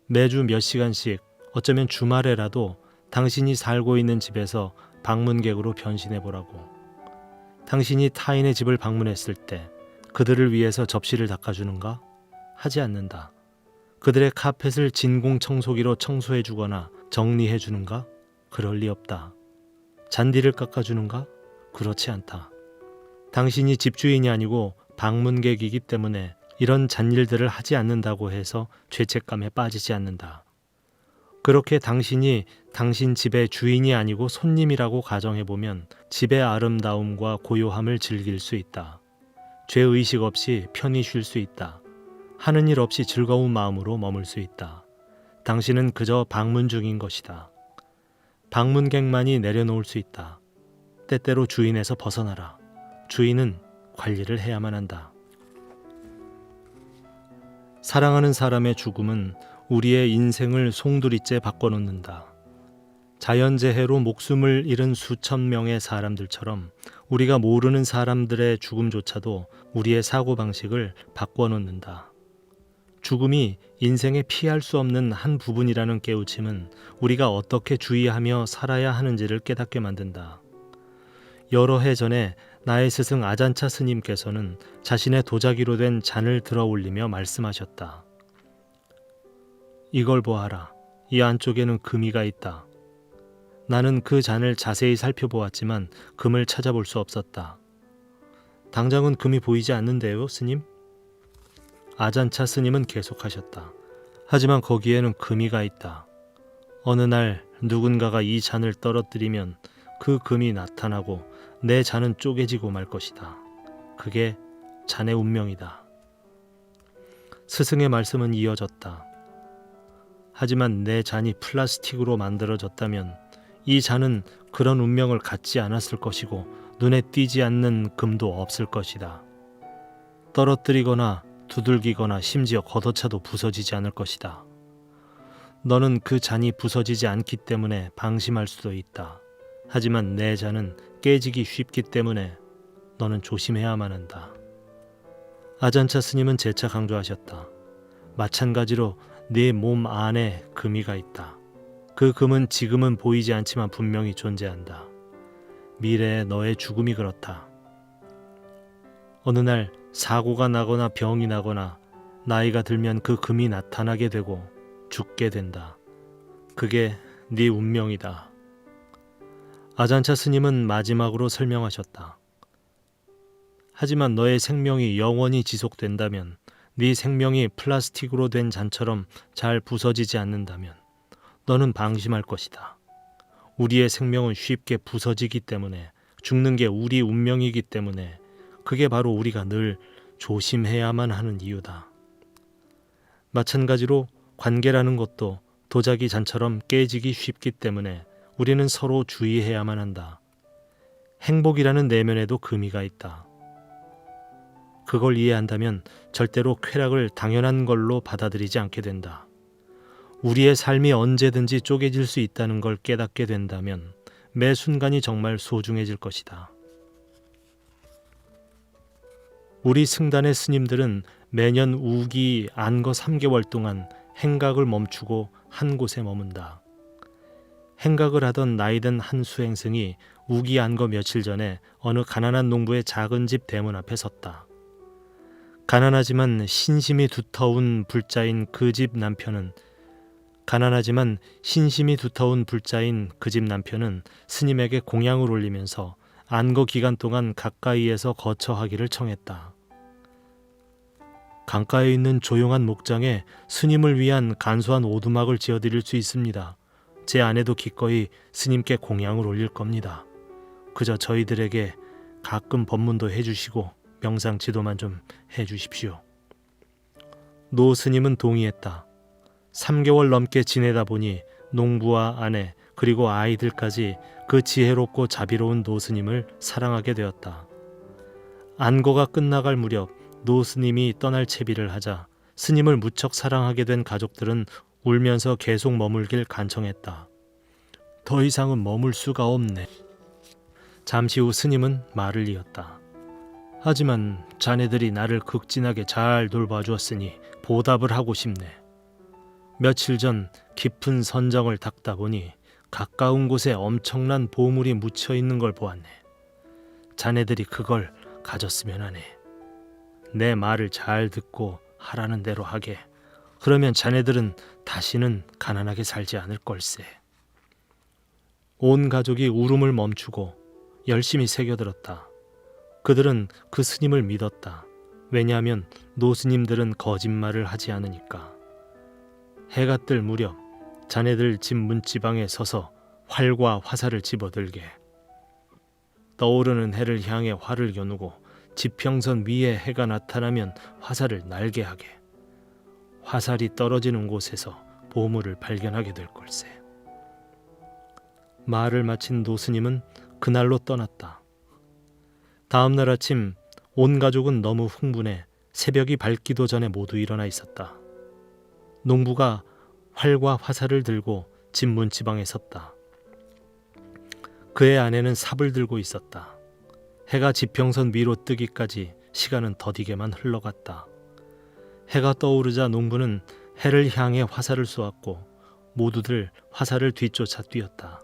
S1: 매주 몇 시간씩, 어쩌면 주말에라도 당신이 살고 있는 집에서 방문객으로 변신해보라고. 당신이 타인의 집을 방문했을 때 그들을 위해서 접시를 닦아주는가? 하지 않는다. 그들의 카펫을 진공청소기로 청소해주거나 정리해주는가? 그럴 리 없다. 잔디를 깎아주는가? 그렇지 않다. 당신이 집주인이 아니고 방문객이기 때문에 이런 잔일들을 하지 않는다고 해서 죄책감에 빠지지 않는다. 그렇게 당신이 당신 집의 주인이 아니고 손님이라고 가정해보면 집의 아름다움과 고요함을 즐길 수 있다. 죄의식 없이 편히 쉴 수 있다. 하는 일 없이 즐거운 마음으로 머물 수 있다. 당신은 그저 방문 중인 것이다. 방문객만이 내려놓을 수 있다. 때때로 주인에서 벗어나라. 주인은 관리를 해야만 한다. 사랑하는 사람의 죽음은 우리의 인생을 송두리째 바꿔놓는다. 자연재해로 목숨을 잃은 수천 명의 사람들처럼 우리가 모르는 사람들의 죽음조차도 우리의 사고방식을 바꿔놓는다. 죽음이 인생의 피할 수 없는 한 부분이라는 깨우침은 우리가 어떻게 주의하며 살아야 하는지를 깨닫게 만든다. 여러 해 전에 나의 스승 아잔차 스님께서는 자신의 도자기로 된 잔을 들어 올리며 말씀하셨다. 이걸 보아라. 이 안쪽에는 금이가 있다. 나는 그 잔을 자세히 살펴보았지만 금을 찾아볼 수 없었다. 당장은 금이 보이지 않는데요, 스님? 아잔차 스님은 계속하셨다. 하지만 거기에는 금이가 있다. 어느 날 누군가가 이 잔을 떨어뜨리면 그 금이 나타나고 내 잔은 쪼개지고 말 것이다. 그게 잔의 운명이다. 스승의 말씀은 이어졌다. 하지만 내 잔이 플라스틱으로 만들어졌다면 이 잔은 그런 운명을 갖지 않았을 것이고 눈에 띄지 않는 금도 없을 것이다. 떨어뜨리거나 두들기거나 심지어 걷어차도 부서지지 않을 것이다. 너는 그 잔이 부서지지 않기 때문에 방심할 수도 있다. 하지만 내 잔은 깨지기 쉽기 때문에 너는 조심해야만 한다. 아잔차 스님은 재차 강조하셨다. 마찬가지로 네 몸 안에 금이가 있다. 그 금은 지금은 보이지 않지만 분명히 존재한다. 미래의 너의 죽음이 그렇다. 어느 날 사고가 나거나 병이 나거나 나이가 들면 그 금이 나타나게 되고 죽게 된다. 그게 네 운명이다. 아잔차 스님은 마지막으로 설명하셨다. 하지만 너의 생명이 영원히 지속된다면, 네 생명이 플라스틱으로 된 잔처럼 잘 부서지지 않는다면 너는 방심할 것이다. 우리의 생명은 쉽게 부서지기 때문에, 죽는 게 우리 운명이기 때문에 그게 바로 우리가 늘 조심해야만 하는 이유다. 마찬가지로 관계라는 것도 도자기 잔처럼 깨지기 쉽기 때문에 우리는 서로 주의해야만 한다. 행복이라는 내면에도 금이가 있다. 그걸 이해한다면 절대로 쾌락을 당연한 걸로 받아들이지 않게 된다. 우리의 삶이 언제든지 쪼개질 수 있다는 걸 깨닫게 된다면 매 순간이 정말 소중해질 것이다. 우리 승단의 스님들은 매년 우기 안거 3개월 동안 행각을 멈추고 한 곳에 머문다. 행각을 하던 나이든 한 수행승이 우기 안거 며칠 전에 어느 가난한 농부의 작은 집 대문 앞에 섰다. 가난하지만 신심이 두터운 불자인 그 집 남편은 스님에게 공양을 올리면서 안거 기간 동안 가까이에서 거처하기를 청했다. 강가에 있는 조용한 목장에 스님을 위한 간소한 오두막을 지어드릴 수 있습니다. 제 아내도 기꺼이 스님께 공양을 올릴 겁니다. 그저 저희들에게 가끔 법문도 해주시고 명상 지도만 좀 해주십시오. 노 스님은 동의했다. 3개월 넘게 지내다 보니 농부와 아내 그리고 아이들까지 그 지혜롭고 자비로운 노 스님을 사랑하게 되었다. 안거가 끝나갈 무렵 노 스님이 떠날 채비를 하자 스님을 무척 사랑하게 된 가족들은 울면서 계속 머물길 간청했다. 더 이상은 머물 수가 없네. 잠시 후 스님은 말을 이었다. 하지만 자네들이 나를 극진하게 잘 돌봐주었으니 보답을 하고 싶네. 며칠 전 깊은 선정을 닦다 보니 가까운 곳에 엄청난 보물이 묻혀 있는 걸 보았네. 자네들이 그걸 가졌으면 하네. 내 말을 잘 듣고 하라는 대로 하게. 그러면 자네들은 다시는 가난하게 살지 않을 걸세. 온 가족이 울음을 멈추고 열심히 새겨들었다. 그들은 그 스님을 믿었다. 왜냐하면 노스님들은 거짓말을 하지 않으니까. 해가 뜰 무렵 자네들 집 문지방에 서서 활과 화살을 집어들게. 떠오르는 해를 향해 활을 겨누고 지평선 위에 해가 나타나면 화살을 날게 하게. 화살이 떨어지는 곳에서 보물을 발견하게 될 걸세. 말을 마친 노스님은 그날로 떠났다. 다음 날 아침 온 가족은 너무 흥분해 새벽이 밝기도 전에 모두 일어나 있었다. 농부가 활과 화살을 들고 집 문지방에 섰다. 그의 아내는 삽을 들고 있었다. 해가 지평선 위로 뜨기까지 시간은 더디게만 흘러갔다. 해가 떠오르자 농부는 해를 향해 화살을 쏘았고 모두들 화살을 뒤쫓아 뛰었다.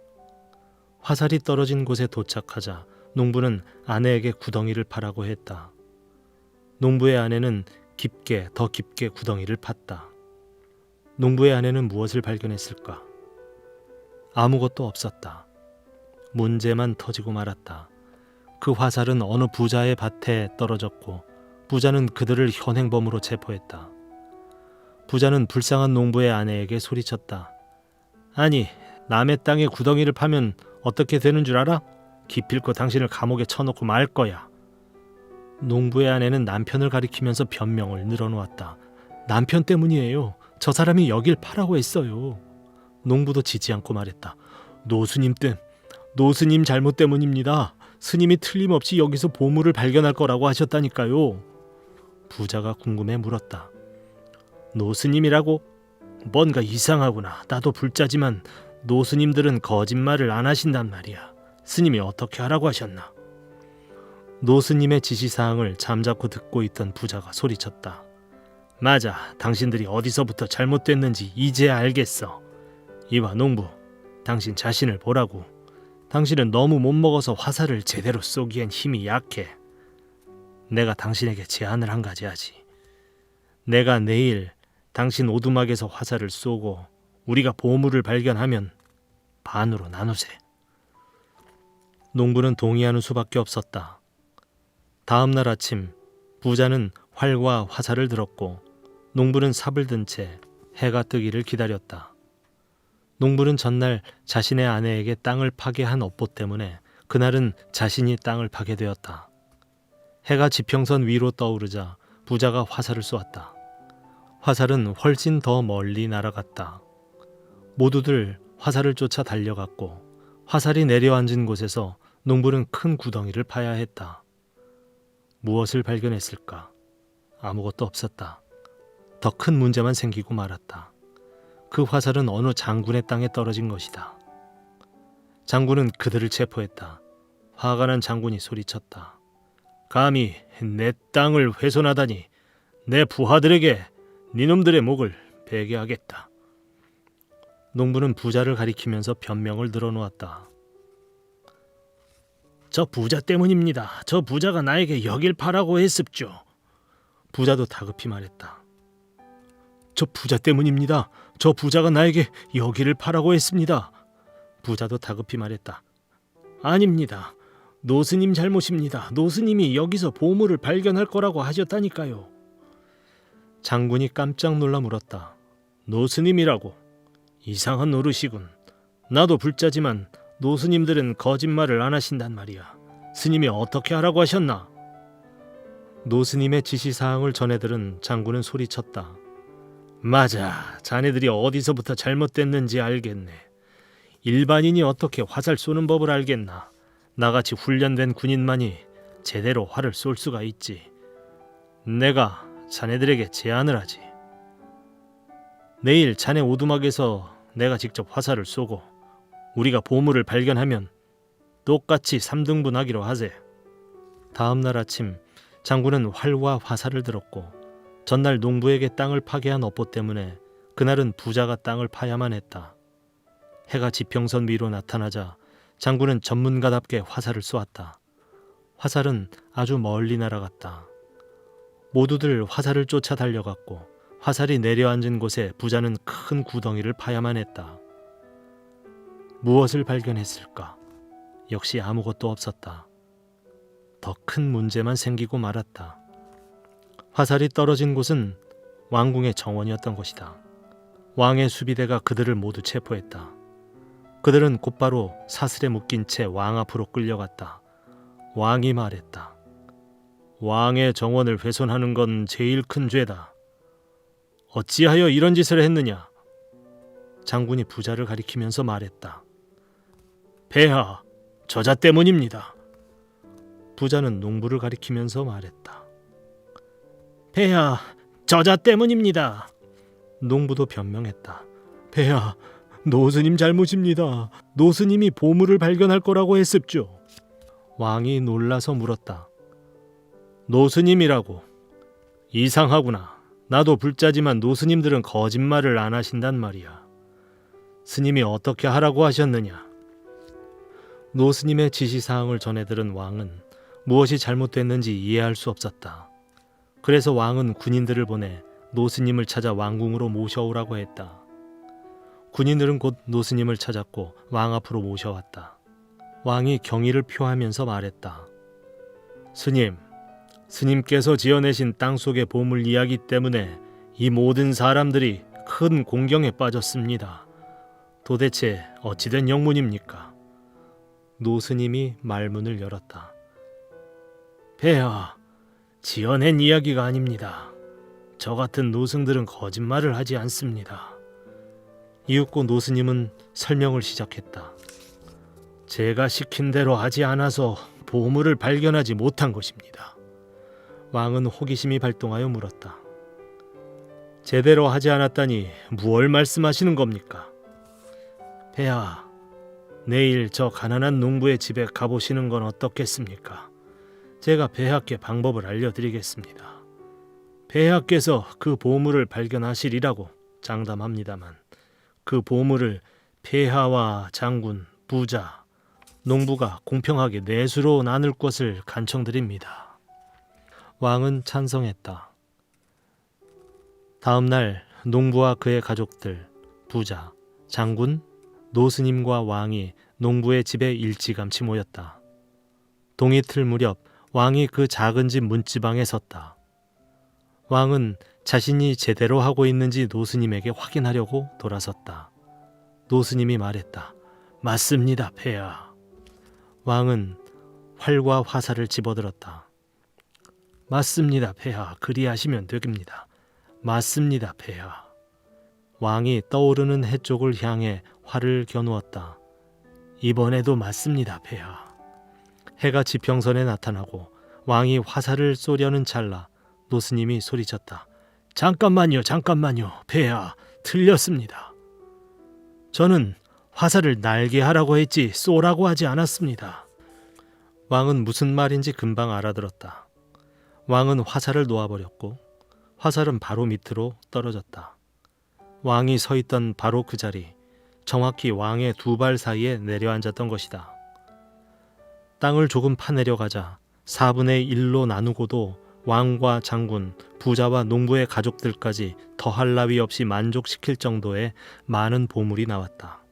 S1: 화살이 떨어진 곳에 도착하자 농부는 아내에게 구덩이를 파라고 했다. 농부의 아내는 더 깊게 구덩이를 팠다. 농부의 아내는 무엇을 발견했을까? 아무것도 없었다. 문제만 터지고 말았다. 그 화살은 어느 부자의 밭에 떨어졌고 부자는 그들을 현행범으로 체포했다. 부자는 불쌍한 농부의 아내에게 소리쳤다. 아니, 남의 땅에 구덩이를 파면 어떻게 되는 줄 알아? 기필코 당신을 감옥에 쳐놓고 말 거야. 농부의 아내는 남편을 가리키면서 변명을 늘어놓았다. 남편 때문이에요. 저 사람이 여길 파라고 했어요. 농부도 지지 않고 말했다. 노스님 잘못 때문입니다. 스님이 틀림없이 여기서 보물을 발견할 거라고 하셨다니까요. 부자가 궁금해 물었다. 노스님이라고? 뭔가 이상하구나. 나도 불자지만 노스님들은 거짓말을 안 하신단 말이야. 스님이 어떻게 하라고 하셨나? 노스님의 지시사항을 잠자코 듣고 있던 부자가 소리쳤다. 맞아, 당신들이 어디서부터 잘못됐는지 이제 알겠어. 이봐 농부, 당신 자신을 보라고. 당신은 너무 못 먹어서 화살을 제대로 쏘기엔 힘이 약해. 내가 당신에게 제안을 한 가지 하지. 내가 내일 당신 오두막에서 화살을 쏘고 우리가 보물을 발견하면 반으로 나누세. 농부는 동의하는 수밖에 없었다. 다음 날 아침 부자는 활과 화살을 들었고 농부는 삽을 든 채 해가 뜨기를 기다렸다. 농부는 전날 자신의 아내에게 땅을 파게 한 업보 때문에 그날은 자신이 땅을 파게 되었다. 해가 지평선 위로 떠오르자 부자가 화살을 쏘았다. 화살은 훨씬 더 멀리 날아갔다. 모두들 화살을 쫓아 달려갔고 화살이 내려앉은 곳에서 농부는 큰 구덩이를 파야 했다. 무엇을 발견했을까? 아무것도 없었다. 더 큰 문제만 생기고 말았다. 그 화살은 어느 장군의 땅에 떨어진 것이다. 장군은 그들을 체포했다. 화가 난 장군이 소리쳤다. 감히 내 땅을 훼손하다니 내 부하들에게 니놈들의 목을 베게 하겠다. 농부는 부자를 가리키면서 변명을 늘어놓았다. 저 부자 때문입니다. 저 부자가 나에게 여길 파라고 했습죠. 부자도 다급히 말했다. 저 부자 때문입니다. 저 부자가 나에게 여기를 파라고 했습니다. 부자도 다급히 말했다. 아닙니다. 노스님 잘못입니다. 노스님이 여기서 보물을 발견할 거라고 하셨다니까요. 장군이 깜짝 놀라 물었다. 노스님이라고? 이상한 노릇이군. 나도 불자지만 노스님들은 거짓말을 안 하신단 말이야. 스님이 어떻게 하라고 하셨나? 노스님의 지시사항을 전해들은 장군은 소리쳤다. 맞아, 자네들이 어디서부터 잘못됐는지 알겠네. 일반인이 어떻게 화살 쏘는 법을 알겠나? 나같이 훈련된 군인만이 제대로 활을 쏠 수가 있지. 내가 자네들에게 제안을 하지. 내일 자네 오두막에서 내가 직접 화살을 쏘고 우리가 보물을 발견하면 똑같이 3등분 하기로 하세. 다음 날 아침 장군은 활과 화살을 들었고 전날 농부에게 땅을 파게 한 업보 때문에 그날은 부자가 땅을 파야만 했다. 해가 지평선 위로 나타나자 장군은 전문가답게 화살을 쏘았다. 화살은 아주 멀리 날아갔다. 모두들 화살을 쫓아 달려갔고 화살이 내려앉은 곳에 부자는 큰 구덩이를 파야만 했다. 무엇을 발견했을까? 역시 아무것도 없었다. 더 큰 문제만 생기고 말았다. 화살이 떨어진 곳은 왕궁의 정원이었던 것이다. 왕의 수비대가 그들을 모두 체포했다. 그들은 곧바로 사슬에 묶인 채 왕 앞으로 끌려갔다. 왕이 말했다. 왕의 정원을 훼손하는 건 제일 큰 죄다. 어찌하여 이런 짓을 했느냐? 장군이 부자를 가리키면서 말했다. 폐하, 저자 때문입니다. 부자는 농부를 가리키면서 말했다. 폐하, 저자 때문입니다. 농부도 변명했다. 폐하, 노스님 잘못입니다. 노스님이 보물을 발견할 거라고 했습죠. 왕이 놀라서 물었다. 노스님이라고? 이상하구나. 나도 불자지만 노스님들은 거짓말을 안 하신단 말이야. 스님이 어떻게 하라고 하셨느냐? 노스님의 지시사항을 전해 들은 왕은 무엇이 잘못됐는지 이해할 수 없었다. 그래서 왕은 군인들을 보내 노스님을 찾아 왕궁으로 모셔오라고 했다. 군인들은 곧 노스님을 찾았고 왕 앞으로 모셔왔다. 왕이 경의를 표하면서 말했다. 스님께서 지어내신 땅속의 보물 이야기 때문에 이 모든 사람들이 큰 공경에 빠졌습니다. 도대체 어찌된 영문입니까? 노스님이 말문을 열었다. 폐하, 지어낸 이야기가 아닙니다. 저 같은 노승들은 거짓말을 하지 않습니다. 이윽고 노스님은 설명을 시작했다. 제가 시킨 대로 하지 않아서 보물을 발견하지 못한 것입니다. 왕은 호기심이 발동하여 물었다. 제대로 하지 않았다니 무얼 말씀하시는 겁니까? 폐하, 내일 저 가난한 농부의 집에 가보시는 건 어떻겠습니까? 제가 폐하께 방법을 알려드리겠습니다. 폐하께서 그 보물을 발견하시리라고 장담합니다만 그 보물을 폐하와 장군, 부자, 농부가 공평하게 내수로 나눌 것을 간청드립니다. 왕은 찬성했다. 다음 날 농부와 그의 가족들, 부자, 장군, 노스님과 왕이 농부의 집에 일찌감치 모였다. 동이틀 무렵 왕이 그 작은 집 문지방에 섰다. 왕은 자신이 제대로 하고 있는지 노스님에게 확인하려고 돌아섰다. 노스님이 말했다. 맞습니다, 폐하. 왕은 활과 화살을 집어들었다. 맞습니다, 폐하. 그리하시면 됩니다. 맞습니다, 폐하. 왕이 떠오르는 해 쪽을 향해 활을 겨누었다. 이번에도 맞습니다, 폐하. 해가 지평선에 나타나고 왕이 화살을 쏘려는 찰나 노스님이 소리쳤다. 잠깐만요, 폐하. 틀렸습니다. 저는 화살을 날게 하라고 했지 쏘라고 하지 않았습니다. 왕은 무슨 말인지 금방 알아들었다. 왕은 화살을 놓아버렸고 화살은 바로 밑으로 떨어졌다. 왕이 서 있던 바로 그 자리, 정확히 왕의 두 발 사이에 내려앉았던 것이다. 땅을 조금 파내려가자 4분의 1로 나누고도 왕과 장군, 부자와 농부의 가족들까지 더할 나위 없이 만족시킬 정도의 많은 보물이 나왔다.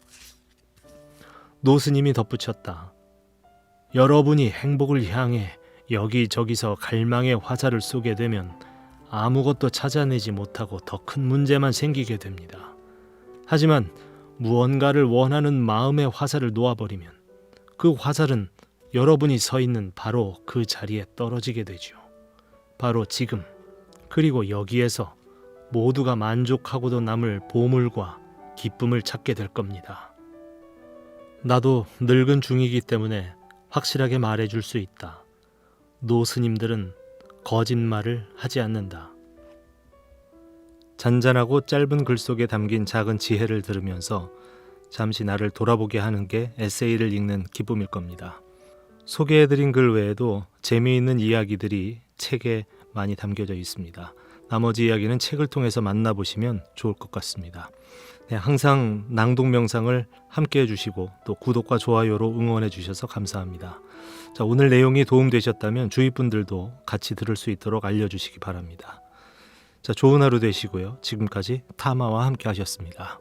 S1: 노스님이 덧붙였다. 여러분이 행복을 향해 여기저기서 갈망의 화살을 쏘게 되면 아무것도 찾아내지 못하고 더 큰 문제만 생기게 됩니다. 하지만 무언가를 원하는 마음의 화살을 놓아버리면 그 화살은 여러분이 서 있는 바로 그 자리에 떨어지게 되죠. 바로 지금, 그리고 여기에서 모두가 만족하고도 남을 보물과 기쁨을 찾게 될 겁니다. 나도 늙은 중이기 때문에 확실하게 말해줄 수 있다. 노스님들은 거짓말을 하지 않는다. 잔잔하고 짧은 글 속에 담긴 작은 지혜를 들으면서 잠시 나를 돌아보게 하는 게 에세이를 읽는 기쁨일 겁니다. 소개해드린 글 외에도 재미있는 이야기들이 책에 많이 담겨져 있습니다. 나머지 이야기는 책을 통해서 만나보시면 좋을 것 같습니다. 네, 항상 낭독 명상을 함께 해주시고 또 구독과 좋아요로 응원해 주셔서 감사합니다. 자, 오늘 내용이 도움되셨다면 주위 분들도 같이 들을 수 있도록 알려주시기 바랍니다. 자, 좋은 하루 되시고요. 지금까지 타마와 함께 하셨습니다.